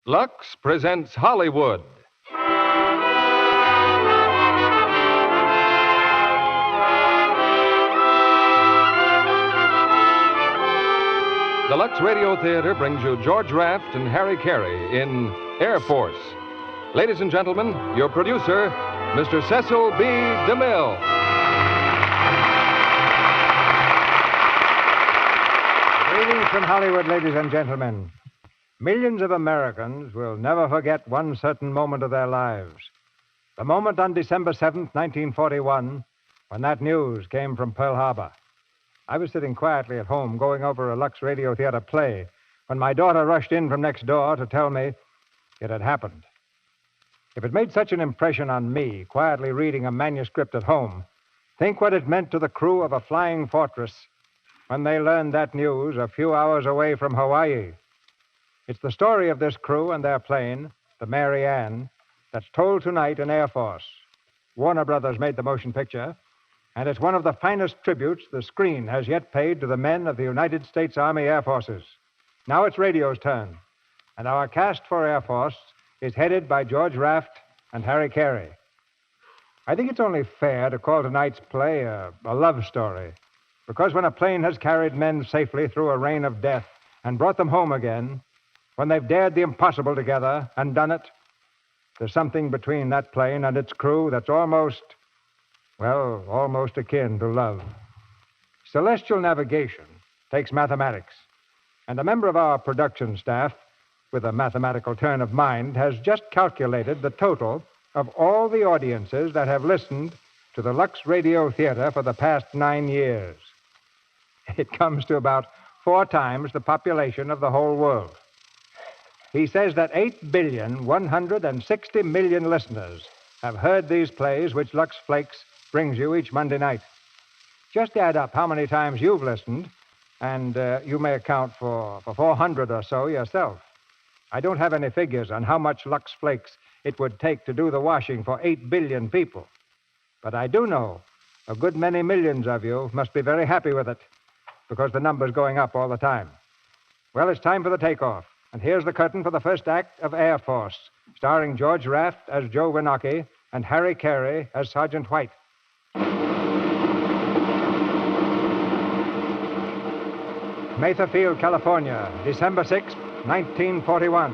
Lux presents Hollywood. The Lux Radio Theatre brings you George Raft and Harry Carey in Air Force. Ladies and gentlemen, your producer, Mr. Cecil B. DeMille. Greetings from Hollywood, ladies and gentlemen. Millions of Americans will never forget one certain moment of their lives. The moment on December 7th, 1941, when that news came from Pearl Harbor. I was sitting quietly at home going over a Lux Radio Theatre play when my daughter rushed in from next door to tell me it had happened. If it made such an impression on me, quietly reading a manuscript at home, think what it meant to the crew of a Flying Fortress when they learned that news a few hours away from Hawaii. It's the story of this crew and their plane, the Mary Ann, that's told tonight in Air Force. Warner Brothers made the motion picture, and it's one of the finest tributes the screen has yet paid to the men of the United States Army Air Forces. Now it's radio's turn, and our cast for Air Force is headed by George Raft and Harry Carey. I think it's only fair to call tonight's play a love story, because when a plane has carried men safely through a rain of death and brought them home again, when they've dared the impossible together and done it, there's something between that plane and its crew that's almost akin to love. Celestial navigation takes mathematics, and a member of our production staff, with a mathematical turn of mind, has just calculated the total of all the audiences that have listened to the Lux Radio Theatre for the past 9 years. It comes to about 4 times the population of the whole world. He says that 8,160,000,000 listeners have heard these plays which Lux Flakes brings you each Monday night. Just add up how many times you've listened, and you may account for 400 or so yourself. I don't have any figures on how much Lux Flakes it would take to do the washing for 8 billion people. But I do know a good many millions of you must be very happy with it, because the number's going up all the time. Well, it's time for the takeoff. And here's the curtain for the first act of Air Force, starring George Raft as Joe Winocki and Harry Carey as Sergeant White. Mather Field, California, December 6, 1941.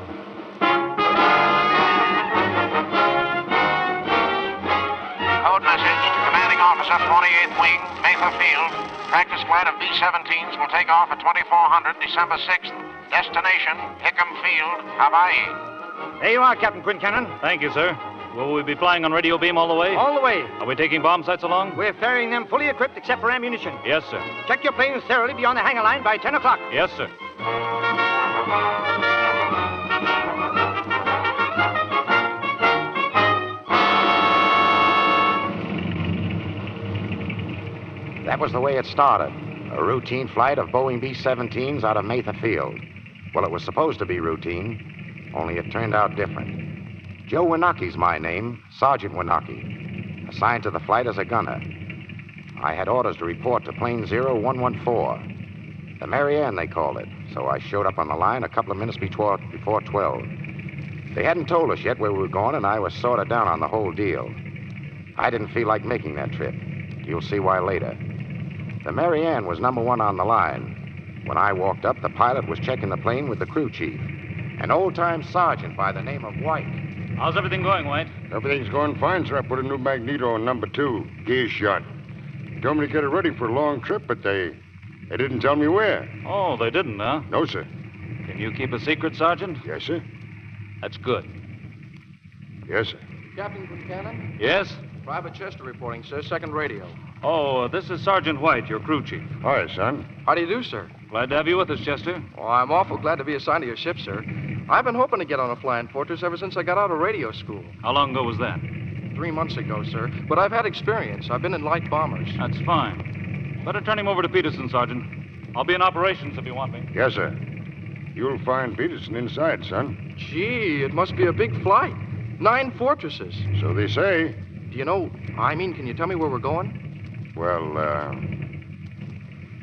Code message to Commanding Officer, 28th Wing, Mather Field. Practice flight of B-17s will take off at 2400 December 6th. Destination, Hickam Field, Hawaii. There you are, Captain Quincannon. Thank you, sir. Will we be flying on radio beam all the way? All the way. Are we taking bomb sights along? We're ferrying them fully equipped except for ammunition. Yes, sir. Check your planes thoroughly beyond the hangar line by 10 o'clock. Yes, sir. That was the way it started. A routine flight of Boeing B-17s out of Mather Field. Well, it was supposed to be routine, only it turned out different. Joe Winocki's my name, Sergeant Winocki, assigned to the flight as a gunner. I had orders to report to plane 0114. The Mary Ann, they called it, so I showed up on the line a couple of minutes before 12. They hadn't told us yet where we were going, and I was sort of down on the whole deal. I didn't feel like making that trip. You'll see why later. The Mary Ann was number 1 on the line. When I walked up, the pilot was checking the plane with the crew chief, an old-time sergeant by the name of White. How's everything going, White? Everything's going fine, sir. I put a new magneto on number 2, gear shot. Told me to get it ready for a long trip, but they didn't tell me where. Oh, they didn't, huh? No, sir. Can you keep a secret, Sergeant? Yes, sir. That's good. Yes, sir. Captain Quincannon? Yes? Private Chester reporting, sir. Second radio. Oh, this is Sergeant White, your crew chief. Hi, son. How do you do, sir? Glad to have you with us, Chester. Oh, I'm awful glad to be assigned to your ship, sir. I've been hoping to get on a Flying Fortress ever since I got out of radio school. How long ago was that? 3 months ago, sir. But I've had experience. I've been in light bombers. That's fine. Better turn him over to Peterson, Sergeant. I'll be in operations if you want me. Yes, sir. You'll find Peterson inside, son. Gee, it must be a big flight. 9 fortresses. So they say. Do you know, can you tell me where we're going? Well,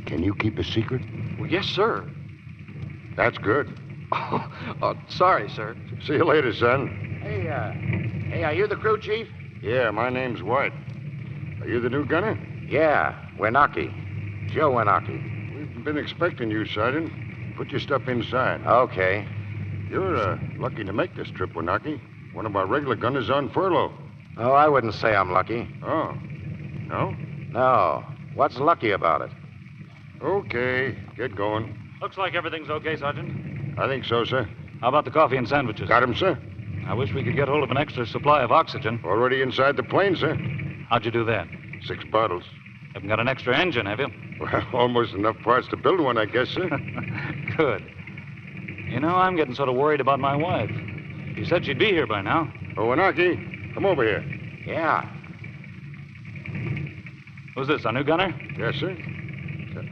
can you keep a secret? Well, yes, sir. That's good. Oh, sorry, sir. See you later, son. Hey, are you the crew chief? Yeah, my name's White. Are you the new gunner? Yeah, Winaki. Joe Winaki. We've been expecting you, Sergeant. Put your stuff inside. Okay. You're lucky to make this trip, Winaki. One of our regular gunners on furlough. Oh, I wouldn't say I'm lucky. Oh. No? No. What's lucky about it? Okay, get going. Looks like everything's okay, Sergeant. I think so, sir. How about the coffee and sandwiches? Got him, sir. I wish we could get hold of an extra supply of oxygen. Already inside the plane, sir. How'd you do that? 6 bottles. Haven't got an extra engine, have you? Well, almost enough parts to build one, I guess, sir. Good. You know, I'm getting sort of worried about my wife. She said she'd be here by now. Oh, Winaki, come over here. Yeah. Who's this, our new gunner? Yes, sir.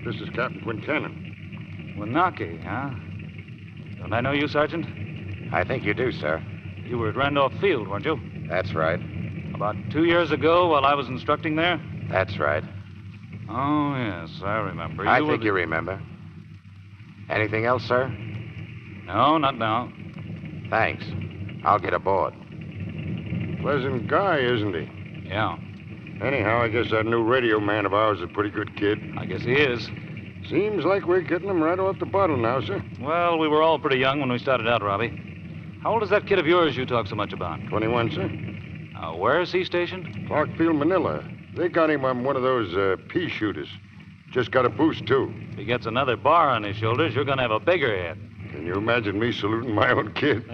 This is Captain Quincannon. Winaki, huh? Don't I know you, Sergeant? I think you do, sir. You were at Randolph Field, weren't you? That's right. About 2 years ago while I was instructing there? That's right. Oh, yes, I remember. I think you remember. Anything else, sir? No, not now. Thanks. I'll get aboard. Pleasant guy, isn't he? Yeah, Anyhow, I guess that new radio man of ours is a pretty good kid. I guess he is. Seems like we're getting him right off the bottle now, sir. Well, we were all pretty young when we started out, Robbie. How old is that kid of yours you talk so much about? 21, sir. Where is he stationed? Clark Field, Manila. They got him on one of those pea shooters. Just got a boost, too. If he gets another bar on his shoulders, you're going to have a bigger head. Can you imagine me saluting my own kid?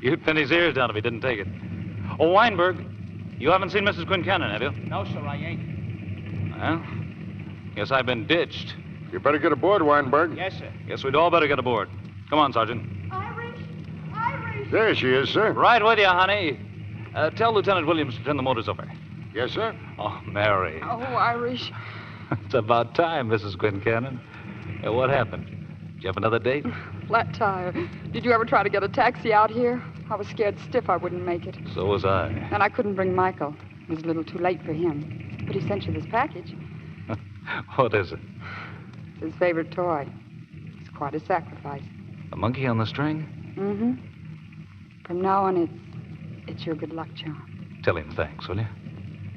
You'd pin his ears down if he didn't take it. Oh, Weinberg, you haven't seen Mrs. Quincannon, have you? No, sir, I ain't. Well, guess I've been ditched. You better get aboard, Weinberg. Yes, sir. Guess we'd all better get aboard. Come on, Sergeant. Irish! There she is, sir. Right with you, honey. Tell Lieutenant Williams to turn the motors over. Yes, sir. Oh, Mary. Oh, Irish. It's about time, Mrs. Quincannon. What happened? Did you have another date? Flat tire. Did you ever try to get a taxi out here? I was scared stiff I wouldn't make it. So was I. And I couldn't bring Michael. It was a little too late for him. But he sent you this package. What is it? It's his favorite toy. It's quite a sacrifice. A monkey on the string? Mm-hmm. From now on, it's your good luck charm. Tell him thanks, will you?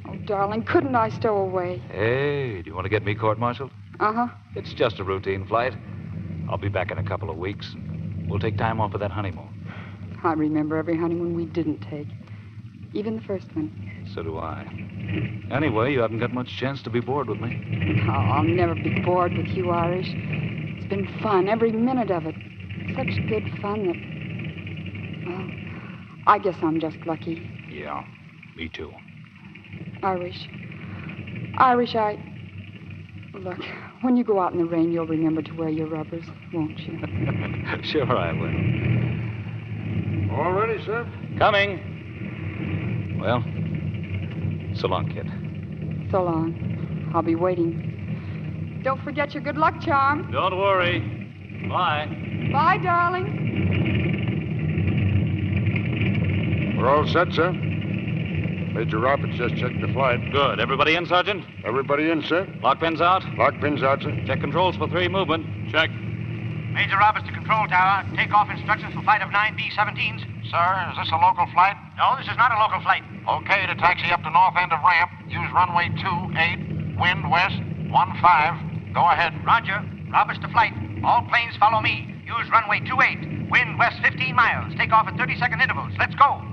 Oh, darling, couldn't I stow away? Hey, do you want to get me court-martialed? Uh-huh. It's just a routine flight. I'll be back in a couple of weeks. We'll take time off for that honeymoon. I remember every honeymoon we didn't take. Even the first one. So do I. Anyway, you haven't got much chance to be bored with me. Oh, I'll never be bored with you, Irish. It's been fun, every minute of it. Such good fun that... Well, I guess I'm just lucky. Yeah, me too. Irish, Look, when you go out in the rain, you'll remember to wear your rubbers, won't you? Sure I will. All ready, sir? Coming. Well, so long, kid. So long. I'll be waiting. Don't forget your good luck charm. Don't worry. Bye. Bye, darling. We're all set, sir. Major Roberts just checked the flight. Good. Everybody in, Sergeant? Everybody in, sir? Lock pins out? Lock pins out, sir. Check controls for 3 movement. Check. Major Roberts to control tower. Takeoff instructions for flight of 9 B-17s. Sir, is this a local flight? No, this is not a local flight. Okay, to taxi up to north end of ramp. Use runway 28, wind west 15. Go ahead. Roger. Roberts to flight. All planes follow me. Use runway 28, wind west 15 miles. Take off at 30-second intervals. Let's go.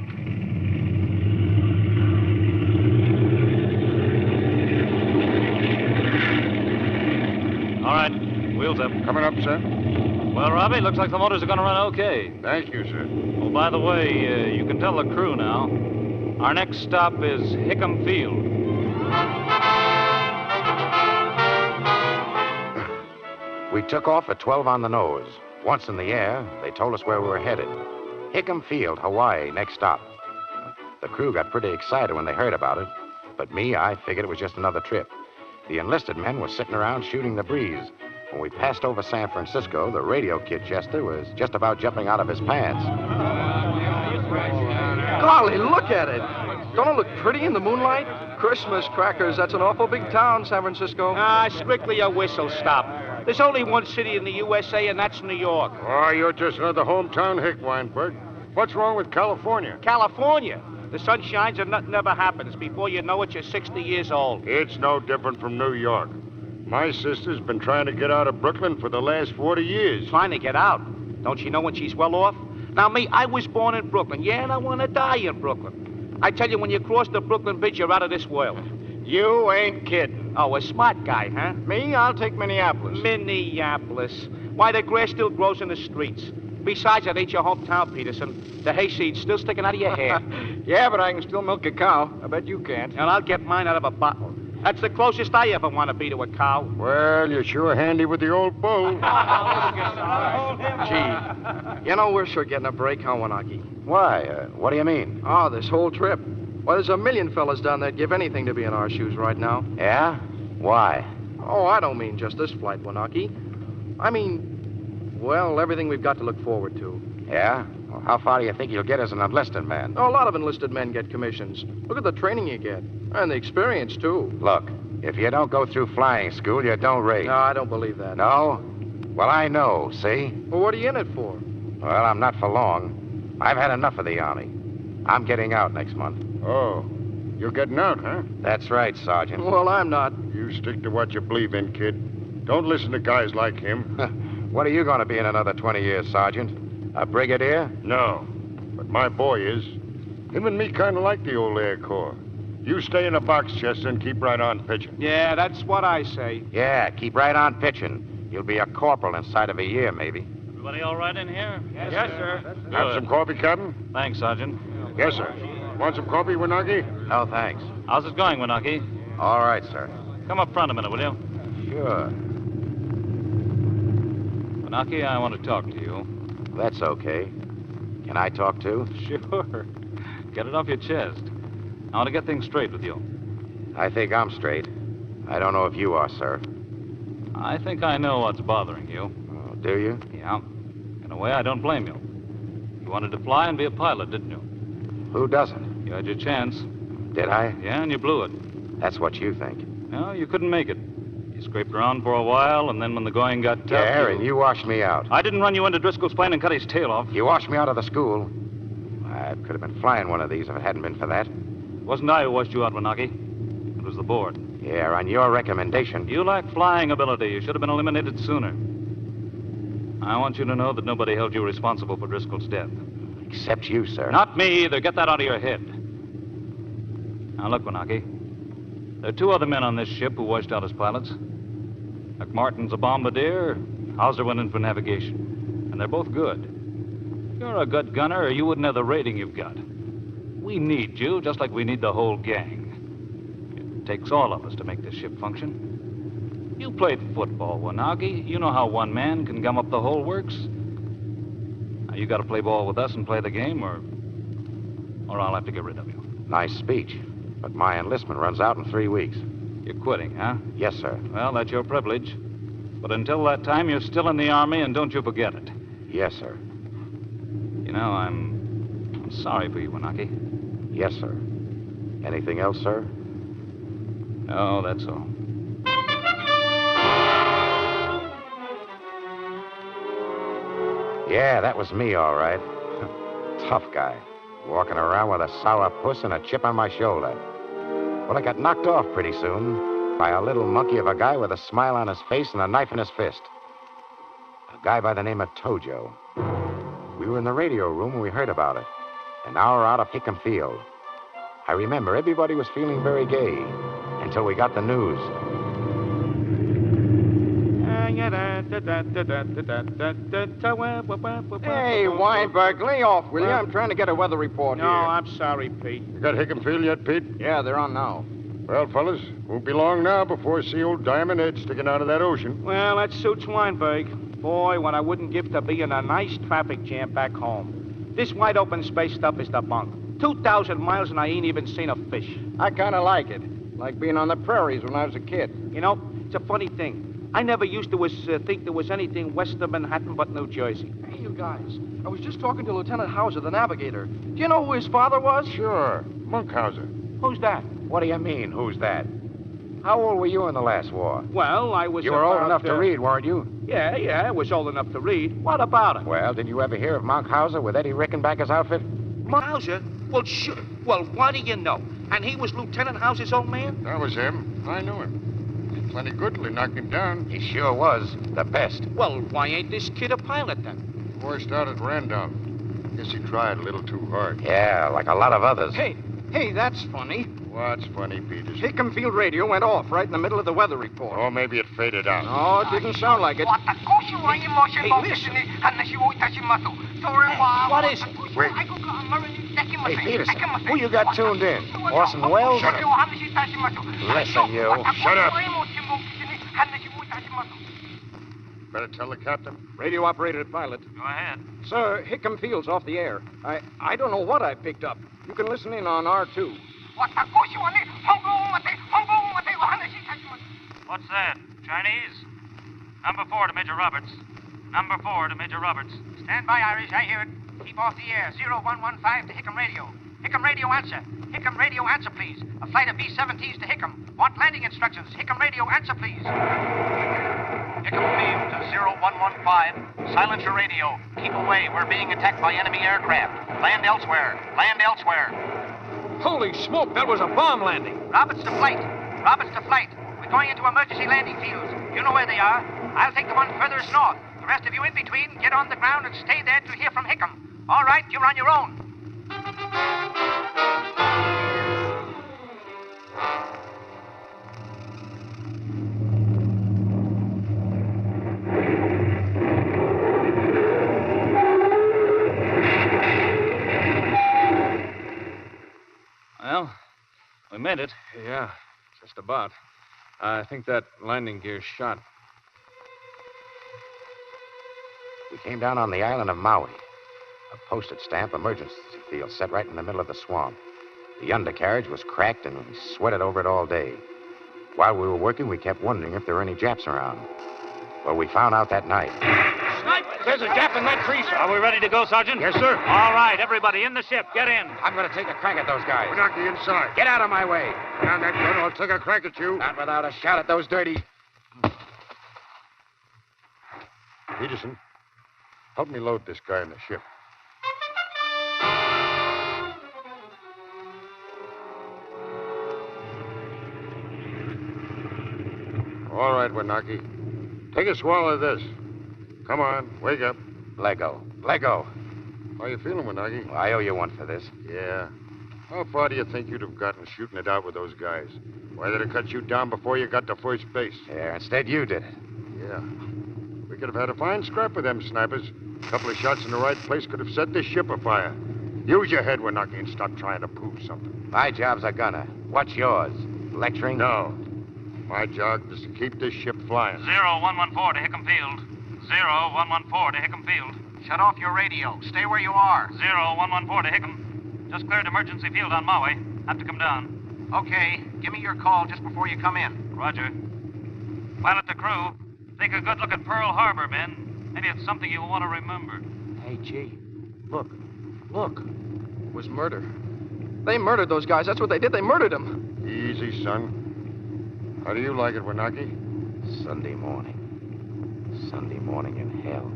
All right. Wheels up. Coming up, sir. Well, Robbie, looks like the motors are going to run okay. Thank you, sir. Oh, by the way, you can tell the crew now. Our next stop is Hickam Field. We took off at 12 on the nose. Once in the air, they told us where we were headed. Hickam Field, Hawaii, next stop. The crew got pretty excited when they heard about it. But me, I figured it was just another trip. The enlisted men were sitting around shooting the breeze. When we passed over San Francisco, the radio kid Chester was just about jumping out of his pants. Golly, look at it. Don't it look pretty in the moonlight? Christmas crackers, that's an awful big town, San Francisco. Strictly a whistle stop. There's only one city in the USA, and that's New York. Oh, you're just another hometown hick, Weinberg. What's wrong with California? California? The sun shines and nothing ever happens. Before you know it, you're 60 years old. It's no different from New York. My sister's been trying to get out of Brooklyn for the last 40 years. Trying to get out? Don't you know when she's well off? Now, me, I was born in Brooklyn. Yeah, and I want to die in Brooklyn. I tell you, when you cross the Brooklyn Bridge, you're out of this world. You ain't kidding. Oh, a smart guy, huh? Me, I'll take Minneapolis. Minneapolis. Why, the grass still grows in the streets. Besides, that ain't your hometown, Peterson. The hayseed's still sticking out of your hair. Yeah, but I can still milk a cow. I bet you can't. And I'll get mine out of a bottle. That's the closest I ever want to be to a cow. Well, you're sure handy with the old bull. Gee, you know, we're sure getting a break, huh, Wanaki? Why? What do you mean? Oh, this whole trip. Well, there's a million fellas down there give anything to be in our shoes right now. Yeah? Why? Oh, I don't mean just this flight, Wanaki. I mean, well, everything we've got to look forward to. Yeah? Well, how far do you think you'll get as an enlisted man? Oh, a lot of enlisted men get commissions. Look at the training you get. And the experience, too. Look, if you don't go through flying school, you don't race. No, I don't believe that. No? Well, I know, see? Well, what are you in it for? Well, I'm not for long. I've had enough of the Army. I'm getting out next month. Oh, you're getting out, huh? That's right, Sergeant. Well, I'm not. You stick to what you believe in, kid. Don't listen to guys like him. What are you going to be in another 20 years, Sergeant? A brigadier? No, but my boy is. Him and me kind of like the old Air Corps. You stay in a box, Chester, and keep right on pitching. Yeah, that's what I say. Yeah, keep right on pitching. You'll be a corporal inside of a year, maybe. Everybody all right in here? Yes, sir. Have some coffee, Captain? Thanks, Sergeant. Yes, sir. Want some coffee, Wanaki? No, thanks. How's it going, Wanaki? All right, sir. Come up front a minute, will you? Sure. Wanaki, I want to talk to you. That's okay. Can I talk too? Sure. Get it off your chest. I want to get things straight with you. I think I'm straight. I don't know if you are, sir. I think I know what's bothering you. Oh, do you? Yeah. In a way, I don't blame you. You wanted to fly and be a pilot, didn't you? Who doesn't? You had your chance. Did I? Yeah, and you blew it. That's what you think. No, you couldn't make it. You scraped around for a while, and then when the going got tough... Yeah, and you washed me out. I didn't run you into Driscoll's plane and cut his tail off. You washed me out of the school. I could have been flying one of these if it hadn't been for that. It wasn't I who washed you out, Wanaki. It was the board. Yeah, on your recommendation. You lack flying ability. You should have been eliminated sooner. I want you to know that nobody held you responsible for Driscoll's death. Except you, sir. Not me either. Get that out of your head. Now, look, Wanaki. There are two other men on this ship who washed out as pilots. McMartin's a bombardier. Hauser went in for navigation. And they're both good. You're a good gunner, or you wouldn't have the rating you've got. We need you, just like we need the whole gang. It takes all of us to make this ship function. You played football, Wanaki. You know how one man can gum up the whole works. Now, you got to play ball with us and play the game, or I'll have to get rid of you. Nice speech. But my enlistment runs out in 3 weeks. You're quitting, huh? Yes, sir. Well, that's your privilege. But until that time, you're still in the Army, and don't you forget it. Yes, sir. You know, I'm sorry for you, Wanaki. Yes, sir. Anything else, sir? No, that's all. Yeah, that was me, all right. Tough guy. Walking around with a sour puss and a chip on my shoulder. Well, I got knocked off pretty soon by a little monkey of a guy with a smile on his face and a knife in his fist. A guy by the name of Tojo. We were in the radio room when we heard about it. An hour out of Hickam Field. I remember everybody was feeling very gay until we got the news. Hey, Weinberg, lay off, will you? I'm trying to get a weather report No, here. I'm sorry, Pete. You got Hickam Field yet, Pete? Yeah, they're on now. Well, fellas, won't be long now before I see old Diamond Head sticking out of that ocean. Well, that suits Weinberg. Boy, what I wouldn't give to be in a nice traffic jam back home. This wide open space stuff is the bunk. 2,000 miles and I ain't even seen a fish. I kind of like it. Like being on the prairies when I was a kid. You know, it's a funny thing. I never used to think there was anything west of Manhattan but New Jersey. Hey, you guys. I was just talking to Lieutenant Hauser, the navigator. Do you know who his father was? Sure. Monkhauser. Who's that? What do you mean, who's that? How old were you in the last war? Well, I was You were old about, enough to read, weren't you? Yeah, I was old enough to read. What about it? Well, did you ever hear of Monk Hauser with Eddie Rickenbacker's outfit? Hauser? Well, sure. Well, what do you know? And he was Lieutenant Hauser's old man? That was him. I knew him. He's plenty good till he knocked him down. He sure was. The best. Well, why ain't this kid a pilot then? Before he started Randolph. Guess he tried a little too hard. Yeah, like a lot of others. Hey, that's funny. What's funny, Peters? Hickam Field radio went off right in the middle of the weather report. Oh, maybe it faded out. No, it didn't sound like it. Hey, listen. What is it? Wait. Hey, Peterson, who you got tuned in? Orson Welles? Shut up. Listen, you. Shut up. Better tell the captain. Radio operated pilot. Go ahead. Sir, Hickam Field's off the air. I don't know what I picked up. You can listen in on R2. What's that? Chinese? Number 4 to Major Roberts. Number 4 to Major Roberts. Stand by, Irish. I hear it. Keep off the air. 0115 to Hickam Radio. Hickam Radio, answer. Hickam Radio, answer, please. A flight of B-17s to Hickam. Want landing instructions. Hickam Radio, answer, please. Hickam Field to 0115. Silence your radio. Keep away. We're being attacked by enemy aircraft. Land elsewhere. Land elsewhere. Holy smoke, that was a bomb landing. Roberts to flight. Roberts to flight. We're going into emergency landing fields. You know where they are. I'll take the one furthest north. The rest of you in between, get on the ground and stay there to hear from Hickam. All right, you're on your own. Well, we made it. Yeah, just about. I think that landing gear's shot. We came down on the island of Maui. A postage stamp emergency field set right in the middle of the swamp. The undercarriage was cracked and we sweated over it all day. While we were working, we kept wondering if there were any Japs around. Well, we found out that night. There's a Jap in that tree, sir. Are we ready to go, Sergeant? Yes, sir. All right, everybody in the ship. Get in. I'm going to take a crack at those guys. We're not the inside. Get out of my way. Down that gun, I'll take a crack at you. Not without a shot at those dirty... Peterson, help me load this guy in the ship. All right, Wanaki. Take a swallow of this. Come on, wake up. Lego. Lego. How you feeling, Wanaki? Well, I owe you one for this. Yeah. How far do you think you'd have gotten shooting it out with those guys? Why, they'd have cut you down before you got to first base. Yeah, instead you did it. Yeah. We could have had a fine scrap with them snipers. A couple of shots in the right place could have set this ship afire. Use your head, Wanaki, and stop trying to prove something. My job's a gunner. What's yours? Lecturing? No. My job is to keep this ship flying. 0114 to Hickam Field. 0114 to Hickam Field. Shut off your radio. Stay where you are. 0114 to Hickam. Just cleared emergency field on Maui. Have to come down. Okay. Give me your call just before you come in. Roger. Pilot the crew. Take a good look at Pearl Harbor, men. Maybe it's something you'll want to remember. Hey, G. Look. Look. It was murder. They murdered those guys. That's what they did. They murdered them. Easy, son. How do you like it, Wanaki? Sunday morning. Sunday morning in hell.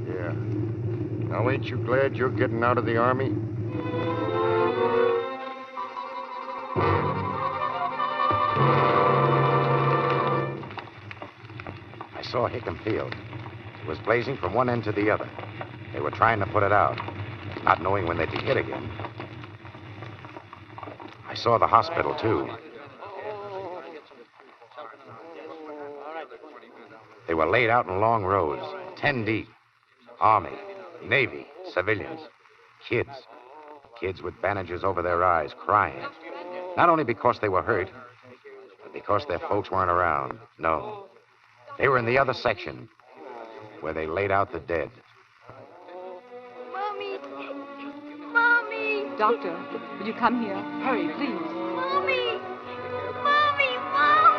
Yeah. Now, ain't you glad you're getting out of the Army? I saw Hickam Field. It was blazing from one end to the other. They were trying to put it out, not knowing when they'd be hit again. I saw the hospital, too. They were laid out in long rows, 10 deep. Army, Navy, civilians, kids. Kids with bandages over their eyes, crying. Not only because they were hurt, but because their folks weren't around. No. They were in the other section, where they laid out the dead. Mommy! Mommy! Doctor, will you come here? Hurry, please. Mommy! Mommy! Mommy!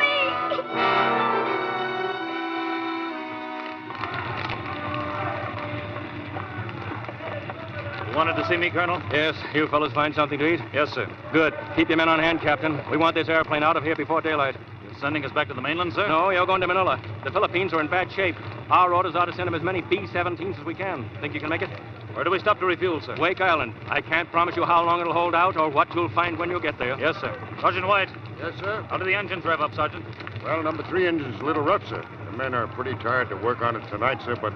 You wanted to see me, Colonel? Yes, you fellas find something to eat? Yes, sir. Good. Keep your men on hand, Captain. We want this airplane out of here before daylight. Yes, Sending us back to the mainland, sir? No, you're going to Manila. The Philippines are in bad shape. Our orders are to send them as many B-17s as we can. Think you can make it? Where do we stop to refuel, sir? Wake Island. I can't promise you how long it'll hold out or what you'll find when you get there. Yes, sir. Sergeant White. Yes, sir? How do the engines rev up, Sergeant? Well, number 3 engine's a little rough, sir. The men are pretty tired to work on it tonight, sir, but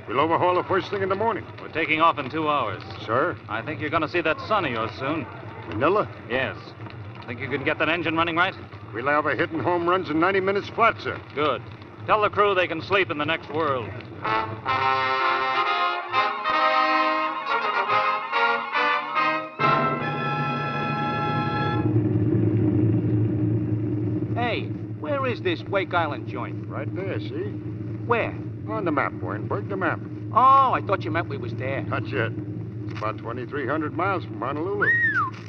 we'll overhaul the first thing in the morning. We're taking off in 2 hours. Sir? I think you're going to see that sun of yours soon. Manila? Yes. Think you can get that engine running right? We'll have a hitting home runs in 90 minutes flat, sir. Good. Tell the crew they can sleep in the next world. Hey, where is this Wake Island joint? Right there, see? Where? On the map, Warrenburg, the map. Oh, I thought you meant we was there. Not yet. It's about 2,300 miles from Honolulu.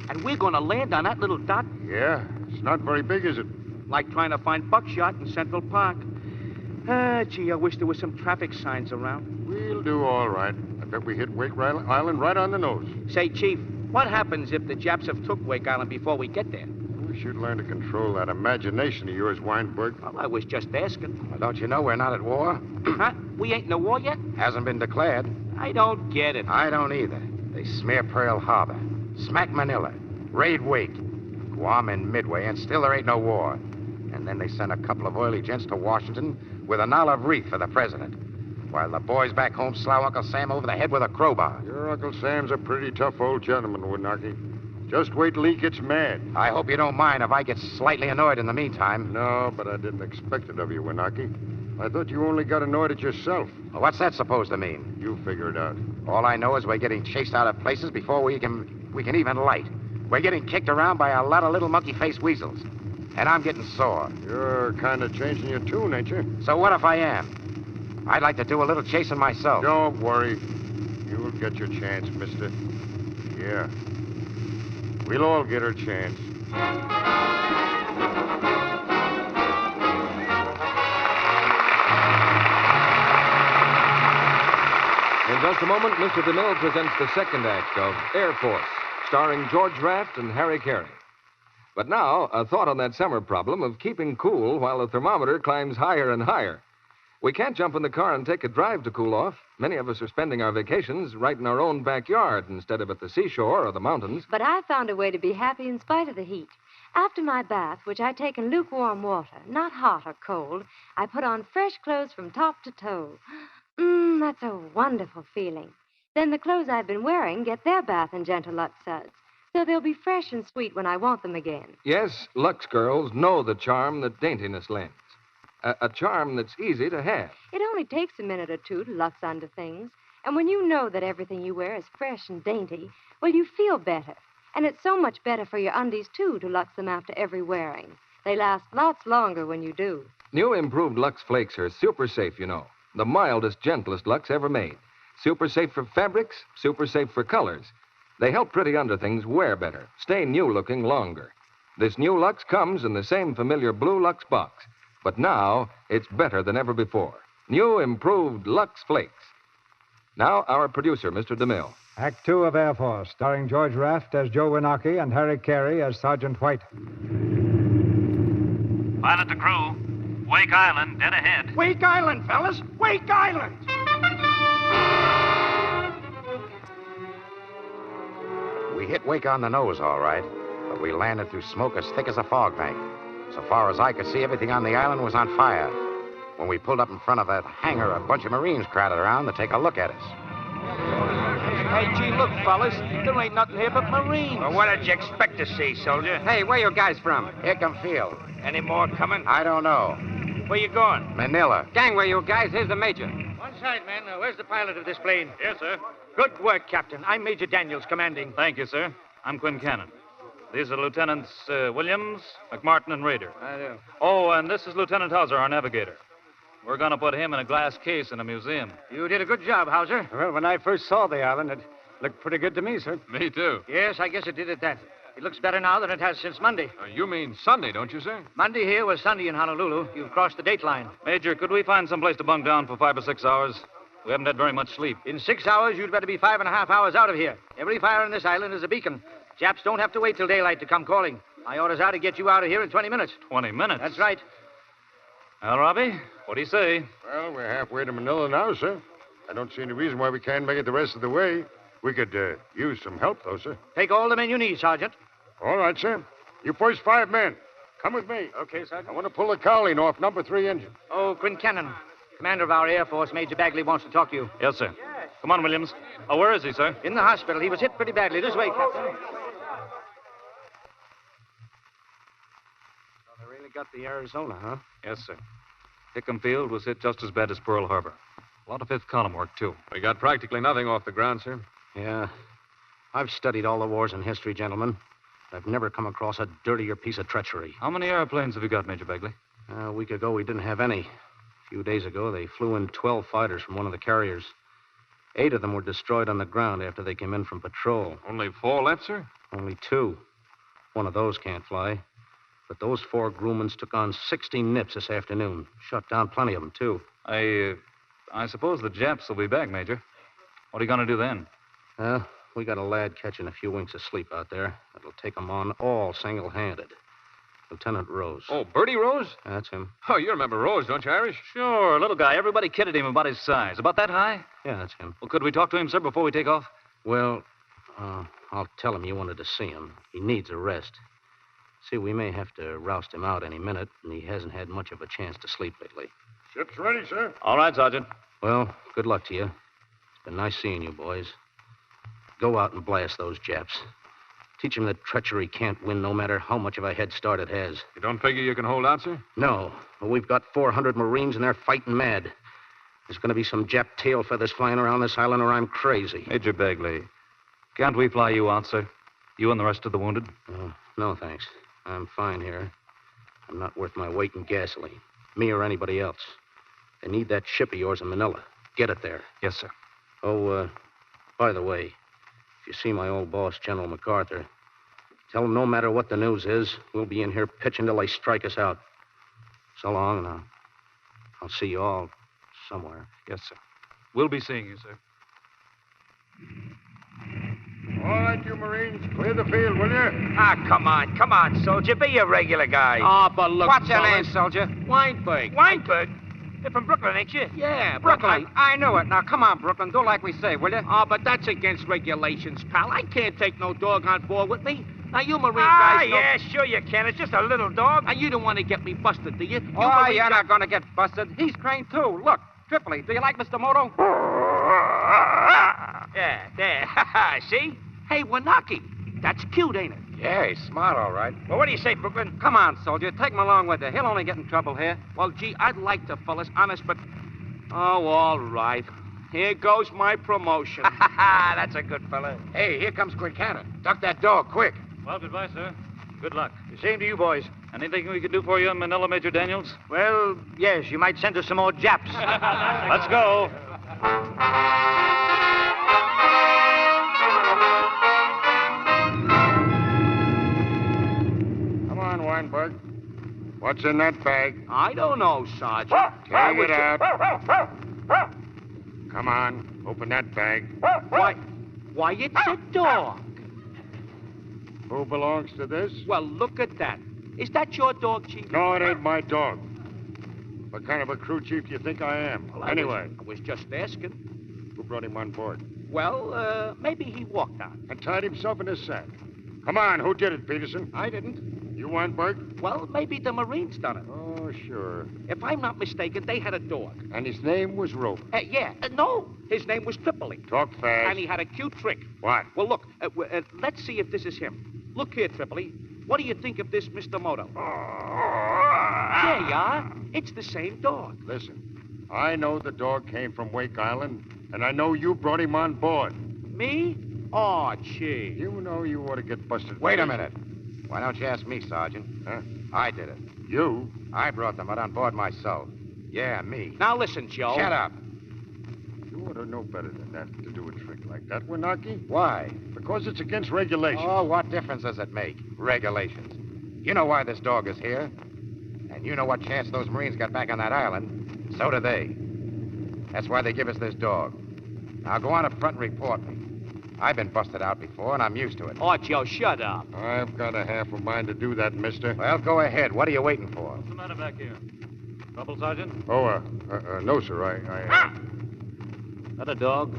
And we're going to land on that little dot? Yeah, it's not very big, is it? Like trying to find buckshot in Central Park. Gee, I wish there were some traffic signs around. We'll do all right. I bet we hit Wake Island right on the nose. Say, Chief, what happens if the Japs have took Wake Island before we get there? We should learn to control that imagination of yours, Weinberg. Well, I was just asking. Well, don't you know we're not at war? Huh? We ain't in a war yet? Hasn't been declared. I don't get it. I don't either. They smear Pearl Harbor, smack Manila, raid Wake, Guam and Midway, and still there ain't no war. And then they send a couple of oily gents to Washington with an olive wreath for the president, while the boys back home slough Uncle Sam over the head with a crowbar. Your Uncle Sam's a pretty tough old gentleman, Winaki. Just wait till he gets mad. I hope you don't mind if I get slightly annoyed in the meantime. No, but I didn't expect it of you, Winaki. I thought you only got annoyed at yourself. Well, what's that supposed to mean? You figure it out. All I know is we're getting chased out of places before we can even light. We're getting kicked around by a lot of little monkey-faced weasels. And I'm getting sore. You're kind of changing your tune, ain't you? So what if I am? I'd like to do a little chasing myself. Don't worry. You'll get your chance, mister. Yeah. We'll all get our chance. In just a moment, Mr. DeMille presents the second act of Air Force, starring George Raft and Harry Carey. But now, a thought on that summer problem of keeping cool while the thermometer climbs higher and higher. We can't jump in the car and take a drive to cool off. Many of us are spending our vacations right in our own backyard instead of at the seashore or the mountains. But I found a way to be happy in spite of the heat. After my bath, which I take in lukewarm water, not hot or cold, I put on fresh clothes from top to toe. That's a wonderful feeling. Then the clothes I've been wearing get their bath in gentle Lux suds, so they'll be fresh and sweet when I want them again. Yes, Lux girls know the charm that daintiness lends. A charm that's easy to have. It only takes a minute or two to Lux under things. And when you know that everything you wear is fresh and dainty, well, you feel better. And it's so much better for your undies, too, to Lux them after every wearing. They last lots longer when you do. New improved Lux Flakes are super safe, you know. The mildest, gentlest Lux ever made. Super safe for fabrics, super safe for colors. They help pretty underthings wear better, stay new-looking longer. This new Lux comes in the same familiar blue Lux box. But now, it's better than ever before. New, improved Lux Flakes. Now, our producer, Mr. DeMille. Act 2 of Air Force, starring George Raft as Joe Winaki and Harry Carey as Sergeant White. Pilot to crew. Wake Island, dead ahead. Wake Island, fellas! Wake Island! We hit Wake on the nose, all right, but we landed through smoke as thick as a fog bank. So far as I could see, everything on the island was on fire. When we pulled up in front of that hangar, a bunch of Marines crowded around to take a look at us. Hey, gee, look, fellas. There ain't nothing here but Marines. Well, what did you expect to see, soldier? Hey, where you guys from? Hickam Field. Any more coming? I don't know. Where you going? Manila. Gangway, you guys. Here's the major. One side, man. Where's the pilot of this plane? Yes, sir. Good work, Captain. I'm Major Daniels, commanding. Thank you, sir. I'm Quinn Cannon. These are Lieutenants Williams, McMartin, and Rader. I do. Oh, and this is Lieutenant Hauser, our navigator. We're going to put him in a glass case in a museum. You did a good job, Hauser. Well, when I first saw the island, it looked pretty good to me, sir. Me, too. Yes, I guess it did at that. It looks better now than it has since Monday. You mean Sunday, don't you, sir? Monday here was Sunday in Honolulu. You've crossed the date line. Major, could we find some place to bunk down for 5 or 6 hours? We haven't had very much sleep. In 6 hours, you'd better be 5.5 hours out of here. Every fire on this island is a beacon. Japs don't have to wait till daylight to come calling. My orders are to get you out of here in 20 minutes. 20 minutes? That's right. Well, Robbie, what do you say? Well, we're halfway to Manila now, sir. I don't see any reason why we can't make it the rest of the way. We could use some help, though, sir. Take all the men you need, Sergeant. All right, sir. You first 5 men. Come with me. Okay, Sergeant. I want to pull the cowling off number 3 engine. Oh, Quincannon, commander of our Air Force, Major Bagley wants to talk to you. Yes, sir. Come on, Williams. Oh, where is he, sir? In the hospital. He was hit pretty badly. This way, Captain. They really got the Arizona, huh? Yes, sir. Hickam Field was hit just as bad as Pearl Harbor. A lot of fifth column work, too. We got practically nothing off the ground, sir. Yeah. I've studied all the wars in history, gentlemen. I've never come across a dirtier piece of treachery. How many airplanes have you got, Major Bagley? A week ago, we didn't have any. A few days ago, they flew in 12 fighters from one of the carriers. 8 of them were destroyed on the ground after they came in from patrol. Only 4 left, sir? Only 2. One of those can't fly. But those 4 Grumans took on 60 nips this afternoon. Shot down plenty of them, too. I suppose the Japs will be back, Major. What are you going to do then? We got a lad catching a few winks of sleep out there. That'll take 'em on all single-handed. Lieutenant Rose. Oh, Bertie Rose? That's him. Oh, you remember Rose, don't you, Irish? Sure, little guy. Everybody kidded him about his size. About that high? Yeah, that's him. Well, could we talk to him, sir, before we take off? Well, I'll tell him you wanted to see him. He needs a rest. See, we may have to roust him out any minute, and he hasn't had much of a chance to sleep lately. Ship's ready, sir. All right, Sergeant. Well, good luck to you. It's been nice seeing you, boys. Go out and blast those Japs. Teach them that treachery can't win no matter how much of a head start it has. You don't figure you can hold out, sir? No, but we've got 400 Marines, and they're fighting mad. There's going to be some Jap tail feathers flying around this island, or I'm crazy. Major Bagley, can't we fly you out, sir? You and the rest of the wounded? No, thanks. I'm fine here. I'm not worth my weight in gasoline. Me or anybody else. They need that ship of yours in Manila. Get it there. Yes, sir. Oh, by the way, if you see my old boss, General MacArthur, tell him no matter what the news is, we'll be in here pitching till they strike us out. So long, and I'll see you all somewhere. Yes, sir. We'll be seeing you, sir. All right, you Marines, clear the field, will you? Ah, come on, soldier. Be a regular guy. Ah, but look, What's your fellas. name, soldier? Weinberg. Weinberg? You're from Brooklyn, ain't you? Yeah, Brooklyn. Brooklyn. I knew it. Now, come on, Brooklyn. Do like we say, will you? Ah, but that's against regulations, pal. I can't take no dog on board with me. Now, you Marine guys know... yeah, sure you can. It's just a little dog. Now, you don't want to get me busted, do you? You Oh, Marine you're guys- not going to get busted. He's trained, too. Look, Tripoli, do you like Mr. Moto? Yeah, there. See? Hey, Wanaki. That's cute, ain't it? Yeah, he's smart, all right. Well, what do you say, Brooklyn? Come on, soldier. Take him along with you. He'll only get in trouble here. Well, gee, I'd like to, fellas, honest, but... Oh, all right. Here goes my promotion. That's a good fella. Hey, here comes Quincannon. Duck that dog, quick. Well, goodbye, sir. Good luck. Same to you, boys. Anything we can do for you in Manila, Major Daniels? Well, yes, you might send us some more Japs. Let's go. Come on, Weinberg. What's in that bag? I don't know, Sergeant. Take it out. Come on, open that bag. Why, it's a dog. Who belongs to this? Well, look at that. Is that your dog, Chief? No, it ain't my dog. What kind of a crew chief do you think I am? Well, Anyway, I was just asking. who brought him on board? Well, maybe he walked on. And tied himself in his sack. Come on, who did it, Peterson? I didn't. You, Weinberg? Well, maybe the Marines done it. Oh, sure. If I'm not mistaken, they had a dog. And his name was Rope. No, his name was Tripoli. Talk fast. And he had a cute trick. What? Well, look, let's see if this is him. Look here, Tripoli. What do you think of this Mr. Moto? There you are. It's the same dog. Listen, I know the dog came from Wake Island, and I know you brought him on board. Me? Oh, gee. You know you ought to get busted. Wait a minute. Why don't you ask me, Sergeant? Huh? I did it. You? I brought them out on board myself. Yeah, me. Now listen, Joe. Shut up. You ought to know better than that to do a trick like that, Wanaki. Why? Because it's against regulations. Oh, what difference does it make? Regulations. You know why this dog is here. And you know what chance those Marines got back on that island. So do they. That's why they give us this dog. Now go on up front and report me. I've been busted out before, and I'm used to it. Oh, Joe, shut up. I've got a half a mind to do that, mister. Well, go ahead. What are you waiting for? What's the matter back here? Trouble, Sergeant? Oh, no, sir. Is that a dog?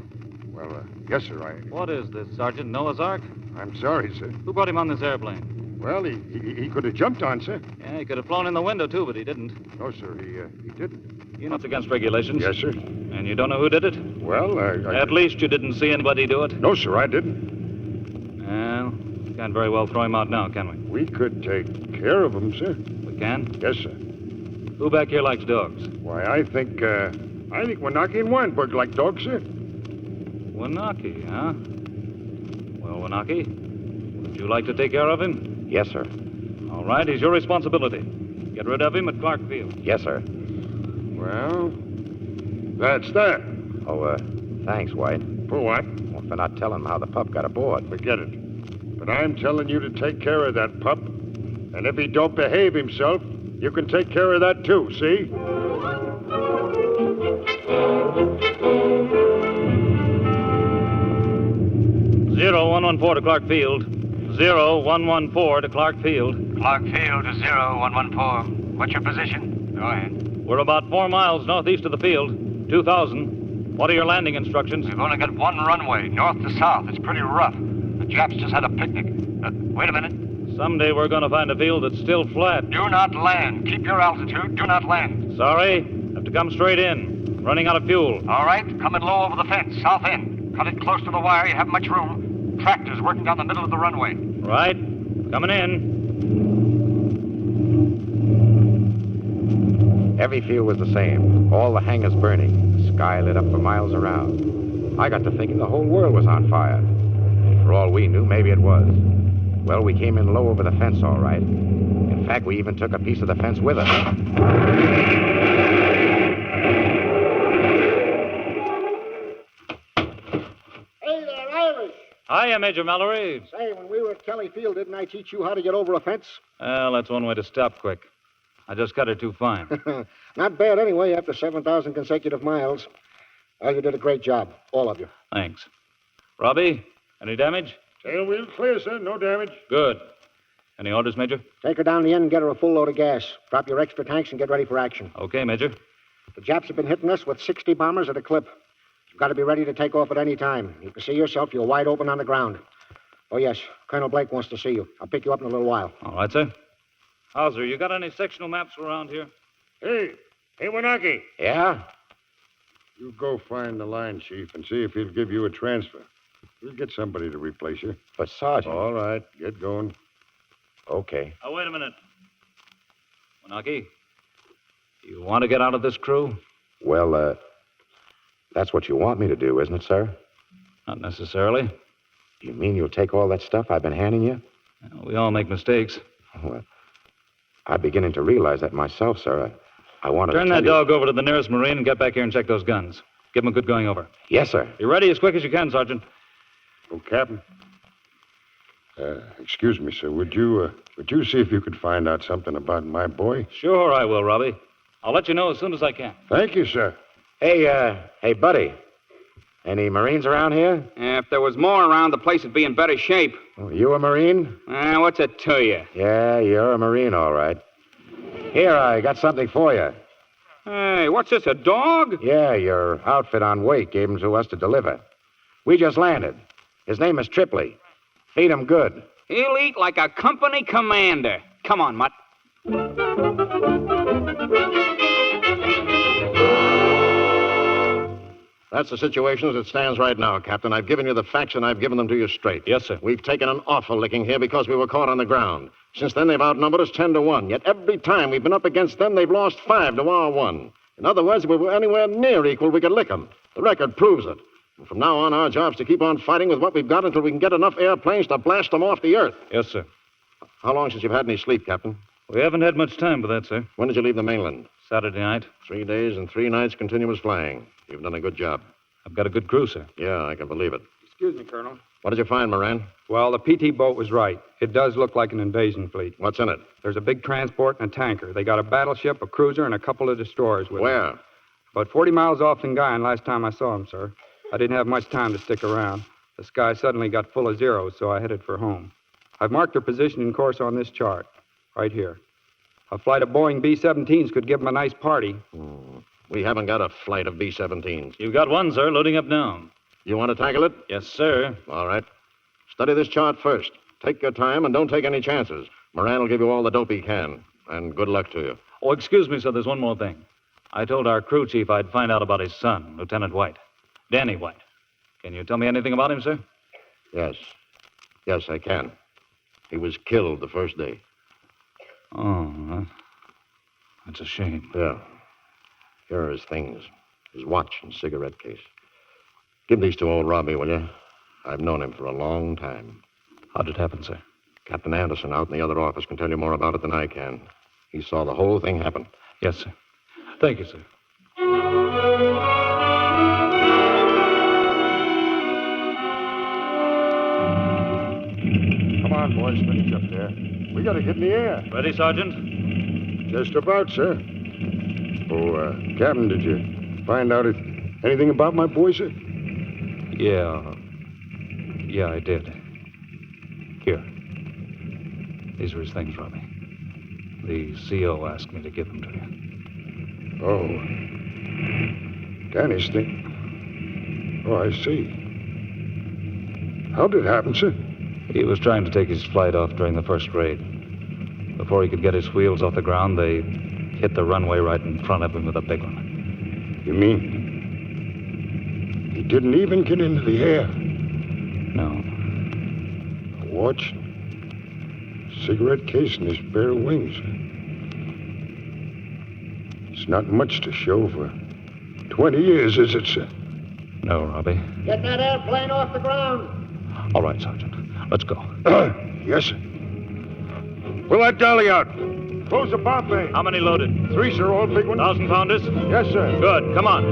Well, yes, sir. What is this, Sergeant? Noah's Ark? I'm sorry, sir. Who brought him on this airplane? Well, he could have jumped on, sir. Yeah, he could have flown in the window, too, but he didn't. No, sir, he didn't. You know it's against regulations. Yes, sir. And you don't know who did it? Well, At least you didn't see anybody do it? No, sir, I didn't. Well, can't very well throw him out now, can we? We could take care of him, sir. We can? Yes, sir. Who back here likes dogs? Why, I think Wanaki and Weinberg like dogs, sir. Wanaki, huh? Well, Wanaki, would you like to take care of him? Yes, sir. All right, he's your responsibility. Get rid of him at Clark Field. Yes, sir. Well, that's that. Oh, thanks, White. For what? Well, for not telling him how the pup got aboard. Forget it. But I'm telling you to take care of that pup. And if he don't behave himself, you can take care of that too, see? 0114 to Clark Field. 0114 to Clark Field. Clark Field to 0114. What's your position? Go ahead. We're about 4 miles northeast of the field. 2,000. What are your landing instructions? We've only got one runway, north to south. It's pretty rough. The Japs just had a picnic. Wait a minute. Someday we're going to find a field that's still flat. Do not land. Keep your altitude. Do not land. Sorry. Have to come straight in. Running out of fuel. All right. Coming low over the fence, south end. Cut it close to the wire. You haven't much room. Tractors working down the middle of the runway. Right. Coming in. Every field was the same. All the hangars burning. The sky lit up for miles around. I got to thinking the whole world was on fire. And for all we knew, maybe it was. Well, we came in low over the fence, all right. In fact, we even took a piece of the fence with us. Hey there, Irish. Hiya, Major Mallory. Say, when we were at Kelly Field, didn't I teach you how to get over a fence? Well, that's one way to stop quick. I just cut her too fine. Not bad anyway, after 7,000 consecutive miles. Well, you did a great job, all of you. Thanks. Robbie, any damage? Tail wheel clear, sir. No damage. Good. Any orders, Major? Take her down the end and get her a full load of gas. Drop your extra tanks and get ready for action. Okay, Major. The Japs have been hitting us with 60 bombers at a clip. You've got to be ready to take off at any time. You can see yourself. You're wide open on the ground. Oh, yes. Colonel Blake wants to see you. I'll pick you up in a little while. All right, sir. Hauser, you got any sectional maps around here? Hey, Wanaki. Yeah? You go find the line chief and see if he'll give you a transfer. We'll get somebody to replace you. But, Sergeant... All right, get going. Okay. Oh, wait a minute. Wanaki, you want to get out of this crew? Well, that's what you want me to do, isn't it, sir? Not necessarily. You mean you'll take all that stuff I've been handing you? Well, we all make mistakes. Well, I'm beginning to realize that myself, sir. I wanted Turn to that tell dog over to the nearest Marine and get back here and check those guns. Give him a good going over. Yes, sir. Be ready as quick as you can, Sergeant. Oh, Captain. Excuse me, sir. Would you see if you could find out something about my boy? Sure I will, Robbie. I'll let you know as soon as I can. Thank you, sir. Hey, buddy. Any Marines around here? If there was more around, the place would be in better shape. Oh, you a Marine? What's it to you? Yeah, you're a Marine, all right. Here, I got something for you. Hey, what's this, a dog? Yeah, your outfit on weight gave him to us to deliver. We just landed. His name is Tripley. Feed him good. He'll eat like a company commander. Come on, Mutt. That's the situation as it stands right now, Captain. I've given you the facts, and I've given them to you straight. Yes, sir. We've taken an awful licking here because we were caught on the ground. Since then, they've outnumbered us 10-1. Yet every time we've been up against them, they've lost 5 to our 1. In other words, if we were anywhere near equal, we could lick them. The record proves it. And from now on, our job's to keep on fighting with what we've got until we can get enough airplanes to blast them off the earth. Yes, sir. How long since you've had any sleep, Captain? We haven't had much time for that, sir. When did you leave the mainland? Saturday night. 3 days and 3 nights continuous flying. You've done a good job. I've got a good crew, sir. Yeah, I can believe it. Excuse me, Colonel. What did you find, Moran? Well, the PT boat was right. It does look like an invasion fleet. What's in it? There's a big transport and a tanker. They got a battleship, a cruiser, and a couple of destroyers with them. Where? About 40 miles off Lingayen last time I saw them, sir. I didn't have much time to stick around. The sky suddenly got full of zeros, so I headed for home. I've marked their position and course on this chart, right here. A flight of Boeing B-17s could give them a nice party. We haven't got a flight of B-17s. You've got one, sir, loading up now. You want to tackle it? Yes, sir. All right. Study this chart first. Take your time and don't take any chances. Moran will give you all the dope he can. And good luck to you. Oh, excuse me, sir, there's one more thing. I told our crew chief I'd find out about his son, Lieutenant White. Danny White. Can you tell me anything about him, sir? Yes. Yes, I can. He was killed the first day. Oh, that's a shame. Yeah. Here are his things. His watch and cigarette case. Give these to old Robbie, will you? I've known him for a long time. How'd it happen, sir? Captain Anderson out in the other office can tell you more about it than I can. He saw the whole thing happen. Yes, sir. Thank you, sir. Come on, boys, finish up there. We gotta get in the air. Ready, Sergeant? Just about, sir. Oh, Captain, did you find out anything about my boy, sir? Yeah, I did. Here. These are his things, Robbie. The CO asked me to give them to you. Oh. Danny's thing. Oh, I see. How did it happen, sir? He was trying to take his flight off during the first raid. Before he could get his wheels off the ground, they hit the runway right in front of him with a big one. You mean he didn't even get into the air? No. A watch, cigarette case, and his bare wings. It's not much to show for 20 years, is it, sir? No, Robbie. Get that airplane off the ground. All right, Sergeant. Let's go. Yes, sir. Pull that galley out. Close the bomb bay. How many loaded? 3, sir, all big ones. 1,000-pounders? Yes, sir. Good. Come on.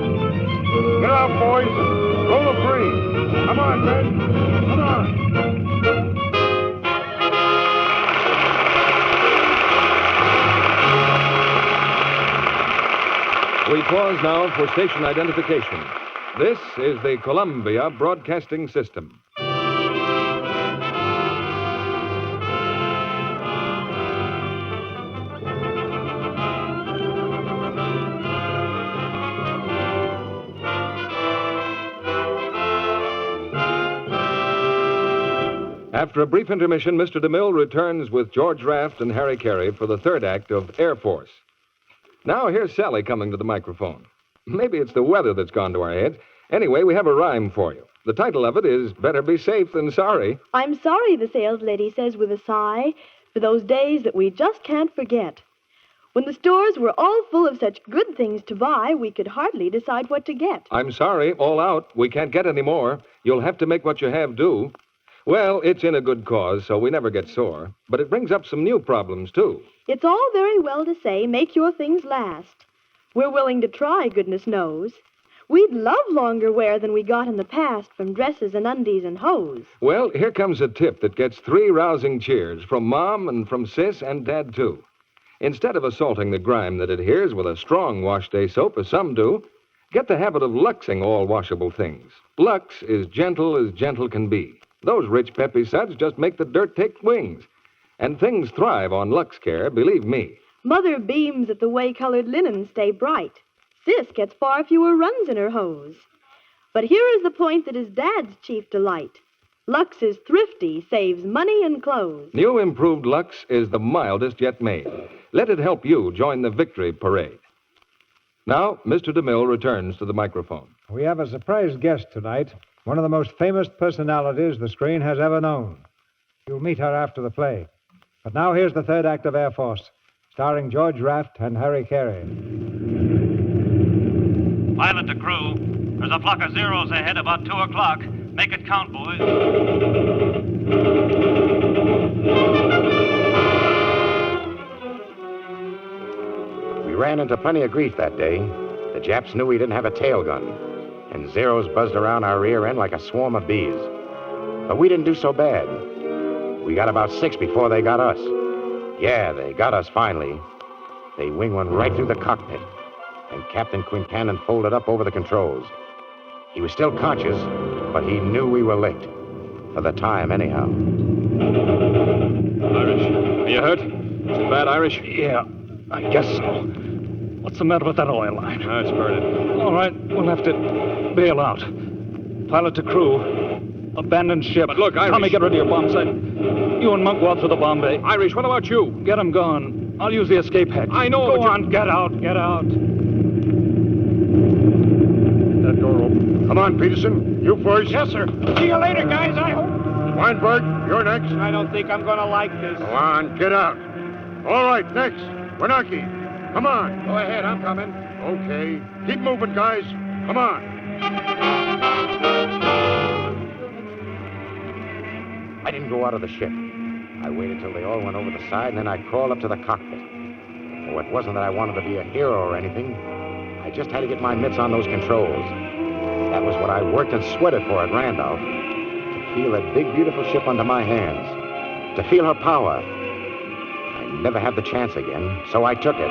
Get out, boys. Roll a free. Come on, men. Come on. We pause now for station identification. This is the Columbia Broadcasting System. After a brief intermission, Mr. DeMille returns with George Raft and Harry Carey for the third act of Air Force. Now, here's Sally coming to the microphone. Maybe it's the weather that's gone to our heads. Anyway, we have a rhyme for you. The title of it is Better Be Safe Than Sorry. I'm sorry, the sales lady says with a sigh, for those days that we just can't forget. When the stores were all full of such good things to buy, we could hardly decide what to get. I'm sorry, all out. We can't get any more. You'll have to make what you have do. Well, it's in a good cause, so we never get sore. But it brings up some new problems, too. It's all very well to say, make your things last. We're willing to try, goodness knows. We'd love longer wear than we got in the past from dresses and undies and hose. Well, here comes a tip that gets 3 rousing cheers from Mom and from Sis and Dad, too. Instead of assaulting the grime that adheres with a strong wash day soap, as some do, get the habit of luxing all washable things. Lux is gentle as gentle can be. Those rich, peppy suds just make the dirt take wings. And things thrive on Lux Care, believe me. Mother beams at the way colored linens stay bright. Sis gets far fewer runs in her hose. But here is the point that is Dad's chief delight. Lux is thrifty, saves money and clothes. New improved Lux is the mildest yet made. Let it help you join the victory parade. Now, Mr. DeMille returns to the microphone. We have a surprise guest tonight, one of the most famous personalities the screen has ever known. You'll meet her after the play. But now here's the third act of Air Force, starring George Raft and Harry Carey. Pilot to crew. There's a flock of zeros ahead about 2 o'clock. Make it count, boys. We ran into plenty of grief that day. The Japs knew we didn't have a tail gun, and zeros buzzed around our rear end like a swarm of bees. But we didn't do so bad. We got about 6 before they got us. Yeah, they got us finally. They winged one right through the cockpit, and Captain Quincannon folded up over the controls. He was still conscious, but he knew we were licked. For the time, anyhow. Irish, are you hurt? Is it bad, Irish? Yeah. I guess so. What's the matter with that oil line? It's burning. All right, we'll have to bail out. Pilot to crew. Abandon ship. But look, Irish... Tommy, get rid of your bomb sight. You and Monk go out through the bomb bay. Irish, what about you? Get him gone. I'll use the escape hatch. I know, Go on, get out. That door open. Come on, Peterson. You first. Yes, sir. See you later, guys, I hope. Weinberg, you're next. I don't think I'm going to like this. Go on, get out. All right, next. Wanaki. Come on. Go ahead, I'm coming. Okay. Keep moving, guys. Come on. I didn't go out of the ship. I waited till they all went over the side, and then I crawled up to the cockpit. Oh, it wasn't that I wanted to be a hero or anything. I just had to get my mitts on those controls. That was what I worked and sweated for at Randolph. To feel that big, beautiful ship under my hands. To feel her power. I'd never have the chance again, so I took it.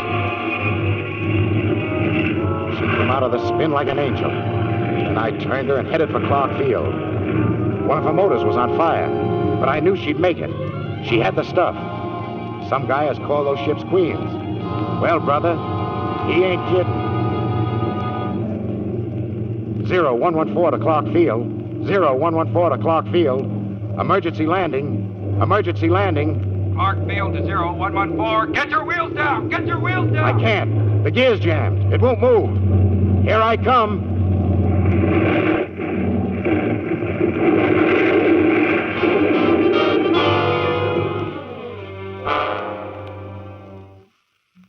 She came out of the spin like an angel. And I turned her and headed for Clark Field. One of her motors was on fire, but I knew she'd make it. She had the stuff. Some guy has called those ships queens. Well, brother, he ain't kidding. 0114 to Clark Field. 0114 to Clark Field. Emergency landing. Emergency landing. Clark Field to 0114. Get your wheels down! Get your wheels down! I can't. The gear's jammed. It won't move. Here I come.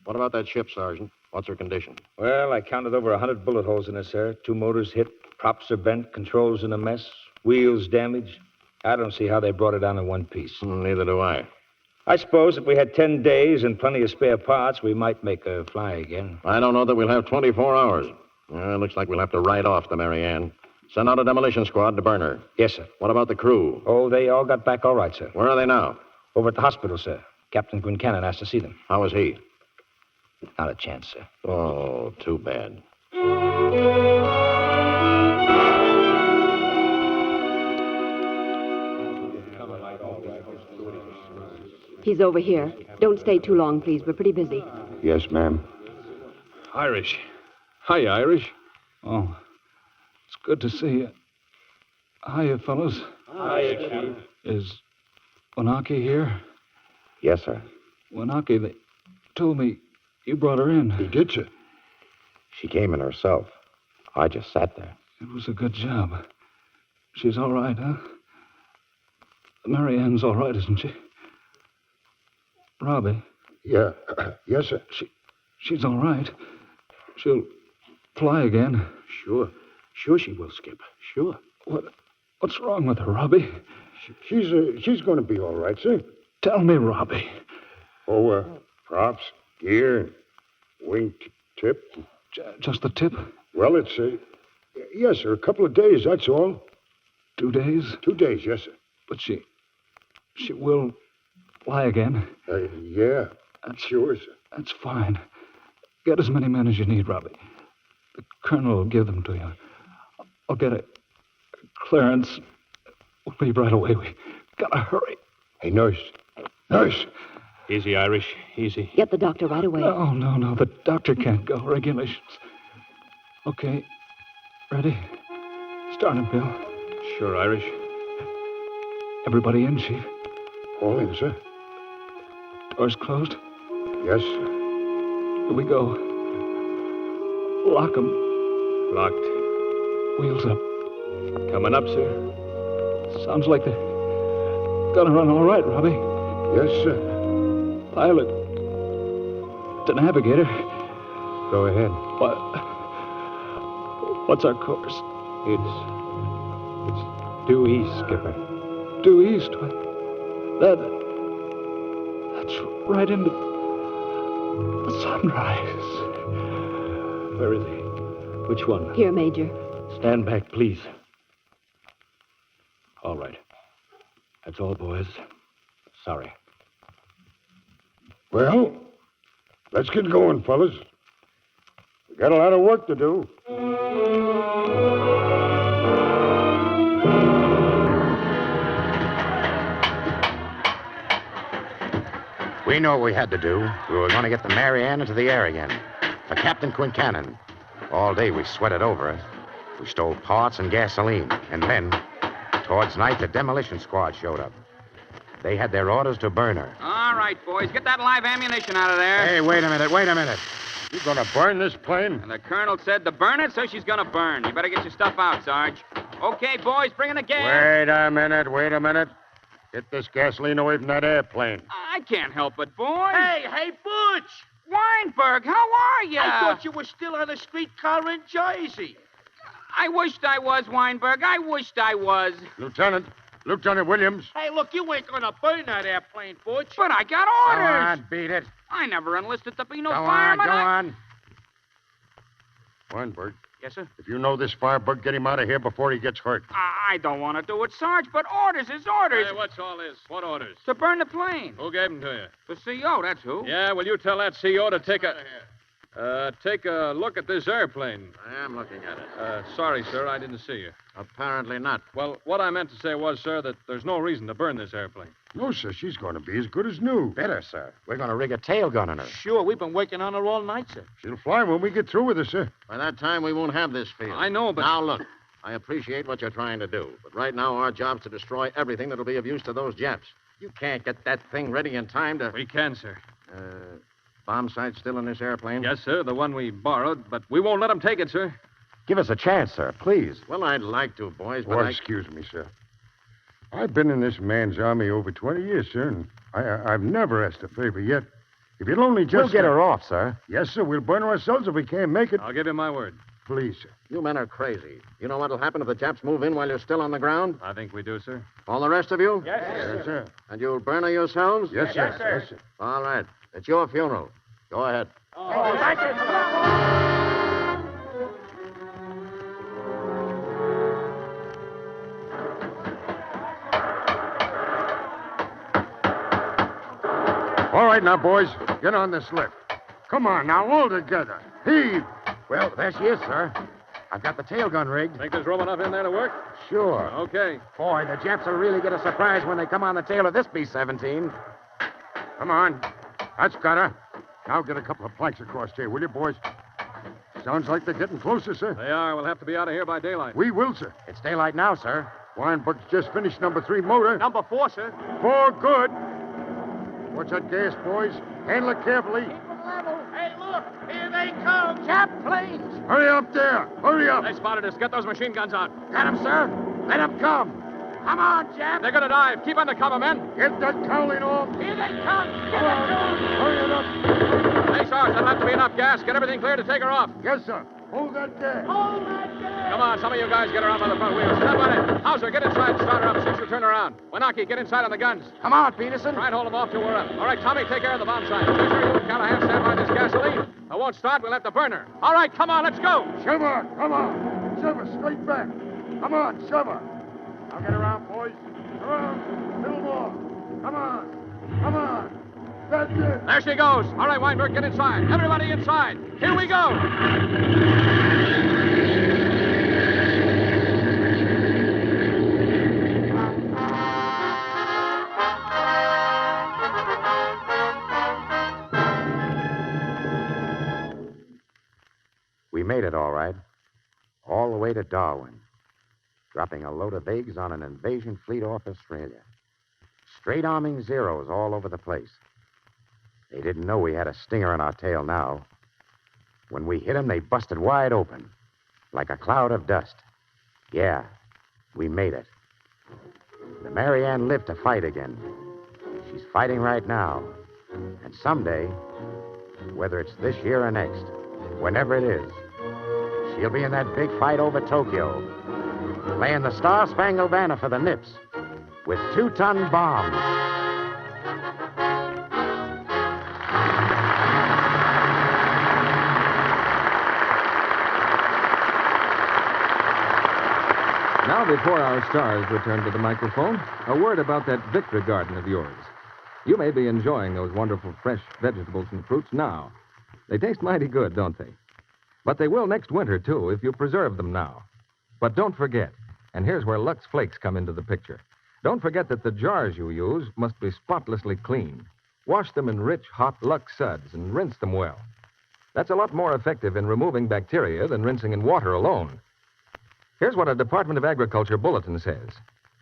What about that ship, Sergeant? What's her condition? Well, I counted over 100 bullet holes in her, sir. 2 motors hit, props are bent, controls in a mess, wheels damaged. I don't see how they brought it down in one piece. Neither do I. I suppose if we had 10 days and plenty of spare parts, we might make her fly again. I don't know that we'll have 24 hours. Looks like we'll have to ride off the Mary Ann. Send out a demolition squad to burn her. Yes, sir. What about the crew? Oh, they all got back all right, sir. Where are they now? Over at the hospital, sir. Captain Quincannon asked to see them. How is he? Not a chance, sir. Oh, too bad. He's over here. Don't stay too long, please. We're pretty busy. Yes, ma'am. Irish. Hi, Irish. Oh, it's good to see you. Hiya, fellows. Hiya, Chief. Is Wanaki here? Yes, sir. Wanaki, they told me you brought her in. He did, sir. She came in herself. I just sat there. It was a good job. She's all right, huh? Mary Ann's all right, isn't she? Robbie? Yeah. Yes, sir. She's all right. She'll fly again. Sure. Sure she will, Skip. Sure. What's wrong with her, Robbie? She's going to be all right, sir. Tell me, Robbie. Oh, props, gear, wing tip. Just the tip? Well, it's, yes, sir, a couple of days, that's all. 2 days? 2 days, yes, sir. But she will fly again? Yeah, sure, sir. That's fine. Get as many men as you need, Robbie. The colonel will give them to you. I'll get a clearance. We'll leave right away. We gotta hurry. Hey, nurse. Nurse. Easy, Irish. Easy. Get the doctor right away. No. The doctor can't go. Regulations. Okay. Ready? Start him, Bill. Sure, Irish. Everybody in, Chief? All in, sir. Doors closed? Yes, sir. Here we go. Lock 'em. Locked. Wheels up. Coming up, sir. Sounds like they're gonna run all right, Robbie. Yes, sir. Pilot. To navigator. Go ahead. What's our course? It's due east, Skipper. Due east? That's right into the sunrise. Where is he? Which one? Here, Major. Stand back, please. All right. That's all, boys. Sorry. Well, let's get going, fellas. We got a lot of work to do. We knew what we had to do. We were going to get the Mary Ann into the air again. For Captain Quincannon. All day we sweated over it. We stole parts and gasoline. And then, towards night, the demolition squad showed up. They had their orders to burn her. All right, boys, get that live ammunition out of there. Hey, wait a minute. You going to burn this plane? And the colonel said to burn it, so she's going to burn. You better get your stuff out, Sarge. Okay, boys, bring in the gas. Wait a minute. Get this gasoline away from that airplane. I can't help it, boys. Hey, Butch! Weinberg, how are you? I thought you were still on a streetcar in Jersey. I wished I was, Weinberg. I wished I was. Lieutenant Williams. Hey, look, you ain't gonna burn that airplane, Butch. But I got orders. Go on, beat it. I never enlisted to be no Go fireman. on. Weinberg, Yes, sir? if you know this firebug, get him out of here before he gets hurt. I don't want to do it, Sarge, but orders is orders. Hey, what's all this? What orders? To burn the plane. Who gave them to you? The CO, that's who. Yeah, well, you tell that CO to take a look at this airplane. I am looking at it. Sorry, sir, I didn't see you. Apparently not. Well, what I meant to say was, sir, that there's no reason to burn this airplane. No, sir, she's going to be as good as new. Better, sir. We're going to rig a tail gun on her. Sure, we've been working on her all night, sir. She'll fly when we get through with her, sir. By that time, we won't have this field. I know, but... Now, look, I appreciate what you're trying to do, but right now our job's to destroy everything that'll be of use to those Japs. You can't get that thing ready in time to... We can, sir. Bomb sight still in this airplane? Yes, sir, the one we borrowed, but we won't let them take it, sir. Give us a chance, sir, please. Well, I'd like to, boys, but Excuse me, sir. I've been in this man's army over 20 years, sir, and I've never asked a favor yet. If you'll only just... We'll get her off, sir. Yes, sir. We'll burn her ourselves if we can't make it. I'll give you my word. Please, sir. You men are crazy. You know what'll happen if the Japs move in while you're still on the ground? I think we do, sir. All the rest of you? Yes, sir. And you'll burn her yourselves? Yes, sir. Yes, sir. All right. It's your funeral. Go ahead. All right, now, boys. Get on this lift. Come on, now, all together. Heave. Well, there she is, sir. I've got the tail gun rigged. Think there's room enough in there to work? Sure. Okay. Boy, the Japs will really get a surprise when they come on the tail of this B-17. Come on. That's got her. Now get a couple of planks across here, will you, boys? Sounds like they're getting closer, sir. They are. We'll have to be out of here by daylight. We will, sir. It's daylight now, sir. Weinberg's just finished number 3 motor. Number 4, sir. 4, good. Watch that gas, boys. Handle it carefully. Hey, look, here they come. Jap planes. Hurry up there. Hurry up. They spotted us. Get those machine guns out. Got him, sir. Let him come. Come on, Jap. They're going to dive. Keep under cover, men. Get that cowling off. Here they come. Come on. Hurry it up. Hey, Sarge, that'll have to be enough gas. Get everything clear to take her off. Yes, sir. Hold that gas. Hold that gas. Come on, some of you guys get her out by the front wheels. Step on it. Hauser, get inside and start her up as soon as you turn around. Wanaki, get inside on the guns. Come on, Peterson. Try and hold them off till we're up. All right, Tommy, take care of the bomb sight. Fisher, you and Callahan stand by this gasoline. If it won't start, we'll have to burn her. All right, come on, let's go. Shove her. Come on. Shove her straight back. Come on, shove her. Now get around, boys. Around. Little more. Come on. Come on. That's it. There she goes. All right, Weinberg, get inside. Everybody inside. Here we go. We made it all right. All the way to Darwin. Dropping a load of eggs on an invasion fleet off Australia. Straight arming Zeros all over the place. They didn't know we had a stinger on our tail now. When we hit them, they busted wide open. Like a cloud of dust. Yeah, we made it. The Mary Ann lived to fight again. She's fighting right now. And someday, whether it's this year or next, whenever it is, she'll be in that big fight over Tokyo, playing the Star-Spangled Banner for the Nips with 2-ton bombs. Now, before our stars return to the microphone, a word about that Victory Garden of yours. You may be enjoying those wonderful fresh vegetables and fruits now. They taste mighty good, don't they? But they will next winter, too, if you preserve them now. But don't forget, and here's where Lux Flakes come into the picture. Don't forget that the jars you use must be spotlessly clean. Wash them in rich, hot Lux suds and rinse them well. That's a lot more effective in removing bacteria than rinsing in water alone. Here's what a Department of Agriculture bulletin says.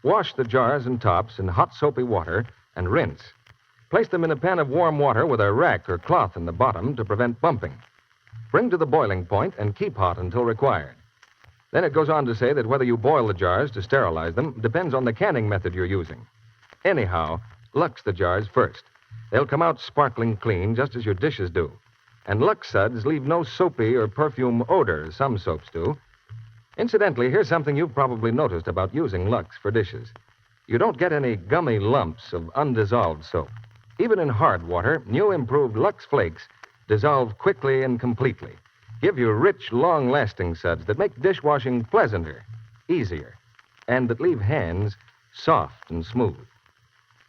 Wash the jars and tops in hot soapy water and rinse. Place them in a pan of warm water with a rack or cloth in the bottom to prevent bumping. Bring to the boiling point and keep hot until required. Then it goes on to say that whether you boil the jars to sterilize them depends on the canning method you're using. Anyhow, Lux the jars first. They'll come out sparkling clean, just as your dishes do. And Lux suds leave no soapy or perfume odor, as some soaps do. Incidentally, here's something you've probably noticed about using Lux for dishes. You don't get any gummy lumps of undissolved soap. Even in hard water, new improved Lux Flakes dissolve quickly and completely. Give you rich, long-lasting suds that make dishwashing pleasanter, easier, and that leave hands soft and smooth.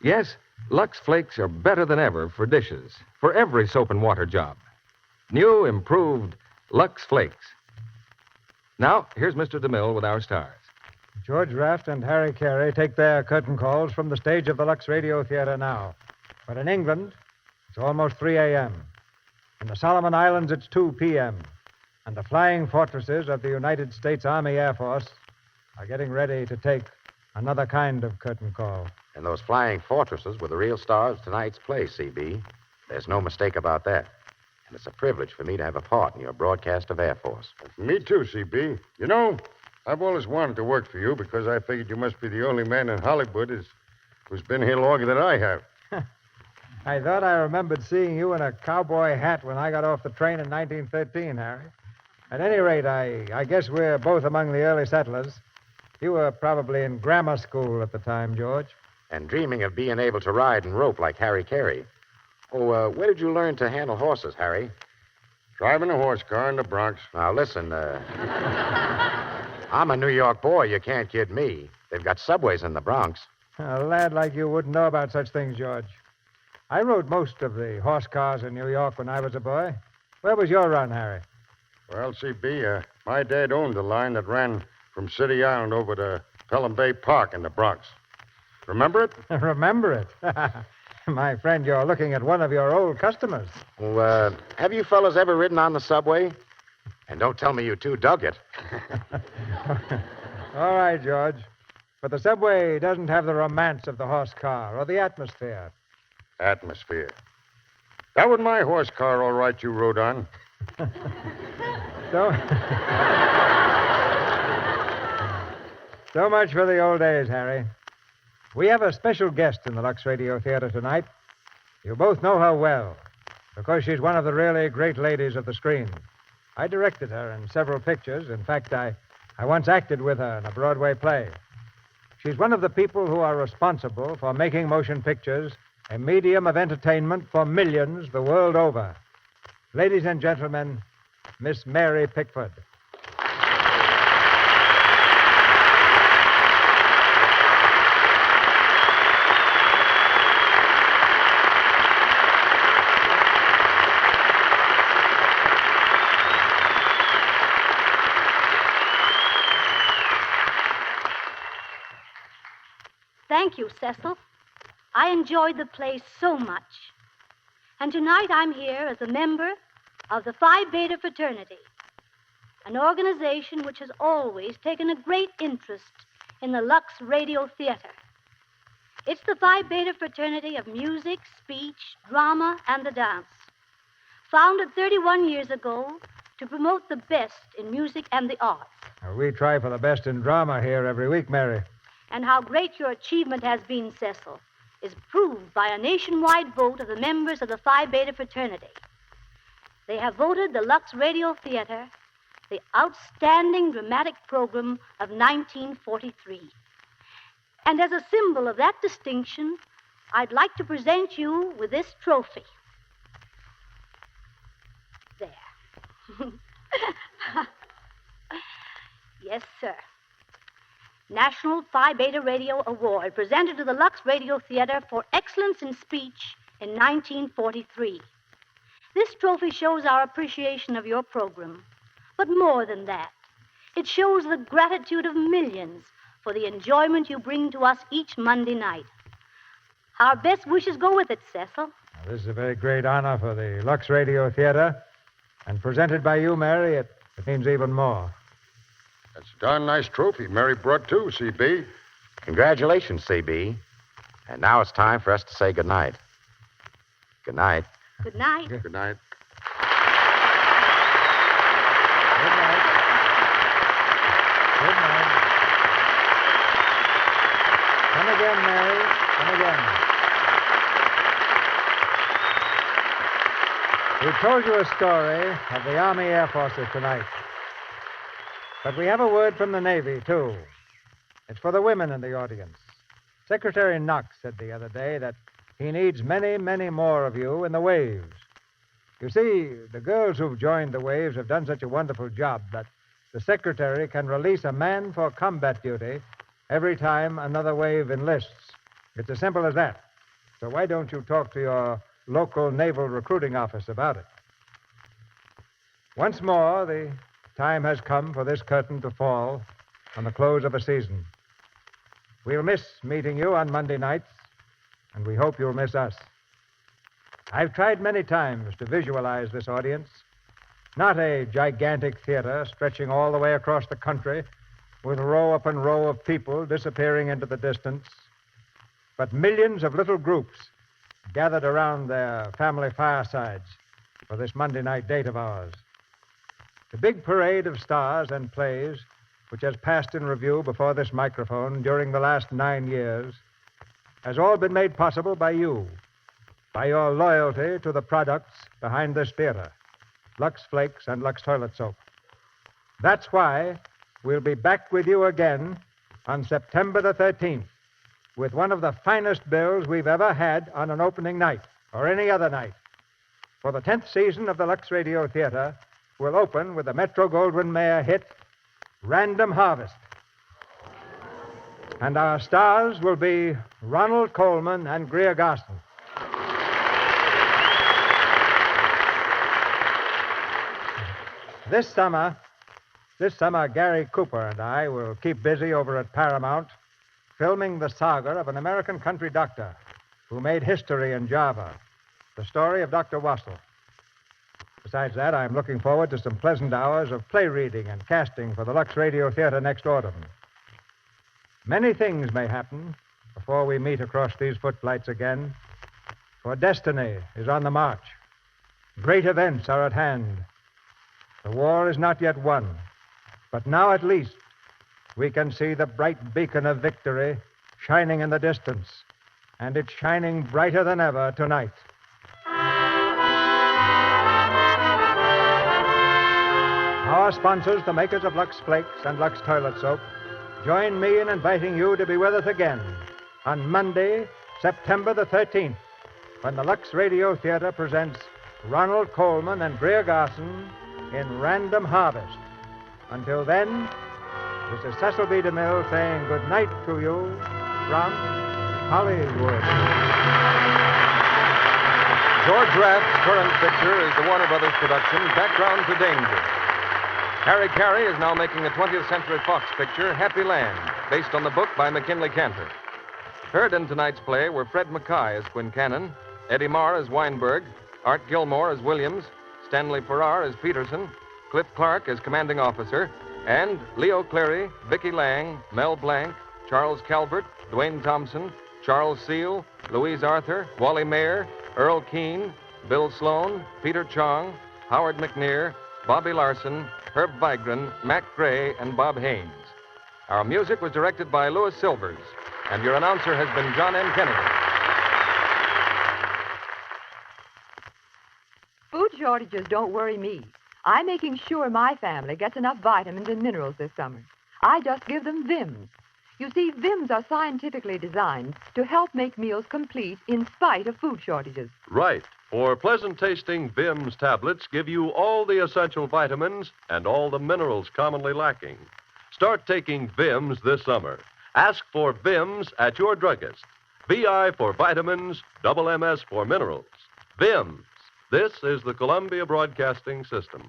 Yes, Lux Flakes are better than ever for dishes, for every soap and water job. New, improved Lux Flakes. Now, here's Mr. DeMille with our stars. George Raft and Harry Carey take their curtain calls from the stage of the Lux Radio Theatre now. But in England, it's almost 3 a.m. In the Solomon Islands, it's 2 p.m. And the flying fortresses of the United States Army Air Force are getting ready to take another kind of curtain call. And those flying fortresses were the real stars of tonight's play, C.B. There's no mistake about that. And it's a privilege for me to have a part in your broadcast of Air Force. Me too, C.B. You know, I've always wanted to work for you because I figured you must be the only man in Hollywood who's been here longer than I have. I thought I remembered seeing you in a cowboy hat when I got off the train in 1913, Harry. At any rate, I guess we're both among the early settlers. You were probably in grammar school at the time, George. And dreaming of being able to ride and rope like Harry Carey. Oh, where did you learn to handle horses, Harry? Driving a horse car in the Bronx. Now, listen, I'm a New York boy. You can't kid me. They've got subways in the Bronx. A lad like you wouldn't know about such things, George. I rode most of the horse cars in New York when I was a boy. Where was your run, Harry? Well, C.B., my dad owned the line that ran from City Island over to Pelham Bay Park in the Bronx. Remember it? Remember it? My friend, you're looking at one of your old customers. Well, have you fellas ever ridden on the subway? And don't tell me you two dug it. All right, George. But the subway doesn't have the romance of the horse car or the atmosphere. Atmosphere. That was my horse car, all right, you rode on. So much for the old days, Harry. We have a special guest in the Lux Radio Theatre tonight. You both know her well, because she's one of the really great ladies of the screen. I directed her in several pictures. In fact, I once acted with her in a Broadway play. She's one of the people who are responsible for making motion pictures a medium of entertainment for millions the world over. Ladies and gentlemen, Miss Mary Pickford. Thank you, Cecil. I enjoyed the play so much. And tonight I'm here as a member of the Phi Beta Fraternity, an organization which has always taken a great interest in the Lux Radio Theatre. It's the Phi Beta Fraternity of music, speech, drama, and the dance, founded 31 years ago to promote the best in music and the arts. We try for the best in drama here every week, Mary. And how great your achievement has been, Cecil, is proved by a nationwide vote of the members of the Phi Beta Fraternity. They have voted the Lux Radio Theatre the outstanding dramatic program of 1943. And as a symbol of that distinction, I'd like to present you with this trophy. There. Yes, sir. National Phi Beta Radio Award presented to the Lux Radio Theatre for excellence in speech in 1943. This trophy shows our appreciation of your program. But more than that, it shows the gratitude of millions for the enjoyment you bring to us each Monday night. Our best wishes go with it, Cecil. This is a very great honor for the Lux Radio Theatre. And presented by you, Mary, it means even more. That's a darn nice trophy Mary brought, too, CB. Congratulations, CB. And now it's time for us to say goodnight. Good night. Good night. Good night. Good night. Come again, Mary. Come again. We told you a story of the Army Air Forces tonight. But we have a word from the Navy, too. It's for the women in the audience. Secretary Knox said the other day that he needs many, many more of you in the waves. You see, the girls who've joined the waves have done such a wonderful job that the Secretary can release a man for combat duty every time another wave enlists. It's as simple as that. So why don't you talk to your local naval recruiting office about it? Once more, the time has come for this curtain to fall on the close of a season. We'll miss meeting you on Monday nights, and we hope you'll miss us. I've tried many times to visualize this audience. Not a gigantic theater stretching all the way across the country with row upon row of people disappearing into the distance, but millions of little groups gathered around their family firesides for this Monday night date of ours. The big parade of stars and plays which has passed in review before this microphone during the last 9 years has all been made possible by you, by your loyalty to the products behind this theater, Lux Flakes and Lux Toilet Soap. That's why we'll be back with you again on September the 13th with one of the finest bills we've ever had on an opening night or any other night. For the 10th season of the Lux Radio Theatre, we'll open with the Metro-Goldwyn-Mayer hit, Random Harvest. And our stars will be Ronald Coleman and Greer Garson. This summer, Gary Cooper and I will keep busy over at Paramount filming the saga of an American country doctor who made history in Java, the story of Dr. Wassel. Besides that, I'm looking forward to some pleasant hours of play reading and casting for the Lux Radio Theatre next autumn. Many things may happen before we meet across these footlights again, for destiny is on the march. Great events are at hand. The war is not yet won, but now at least we can see the bright beacon of victory shining in the distance, and it's shining brighter than ever tonight. Our sponsors, the makers of Lux Flakes and Lux Toilet Soap, join me in inviting you to be with us again on Monday, September the 13th, when the Lux Radio Theatre presents Ronald Coleman and Greer Garson in Random Harvest. Until then, this is Cecil B. DeMille saying good night to you from Hollywood. George Raft's current picture is the Warner Brothers production, Background to Danger. Carey is now making a 20th Century Fox picture, Happy Land, based on the book by McKinley Cantor. Heard in tonight's play were Fred Mackay as Quincannon, Eddie Marr as Weinberg, Art Gilmore as Williams, Stanley Farrar as Peterson, Cliff Clark as Commanding Officer, and Leo Cleary, Vicki Lang, Mel Blanc, Charles Calvert, Dwayne Thompson, Charles Seal, Louise Arthur, Wally Mayer, Earl Keane, Bill Sloan, Peter Chong, Howard McNear, Bobby Larson, Herb Vigran, Mac Gray, and Bob Haynes. Our music was directed by Louis Silvers, and your announcer has been John M. Kennedy. Food shortages don't worry me. I'm making sure my family gets enough vitamins and minerals this summer. I just give them Vims. You see, Vims are scientifically designed to help make meals complete in spite of food shortages. Right. For pleasant-tasting Vims tablets give you all the essential vitamins and all the minerals commonly lacking. Start taking Vims this summer. Ask for Vims at your druggist. VI for vitamins, double MS for minerals. Vims. This is the Columbia Broadcasting System.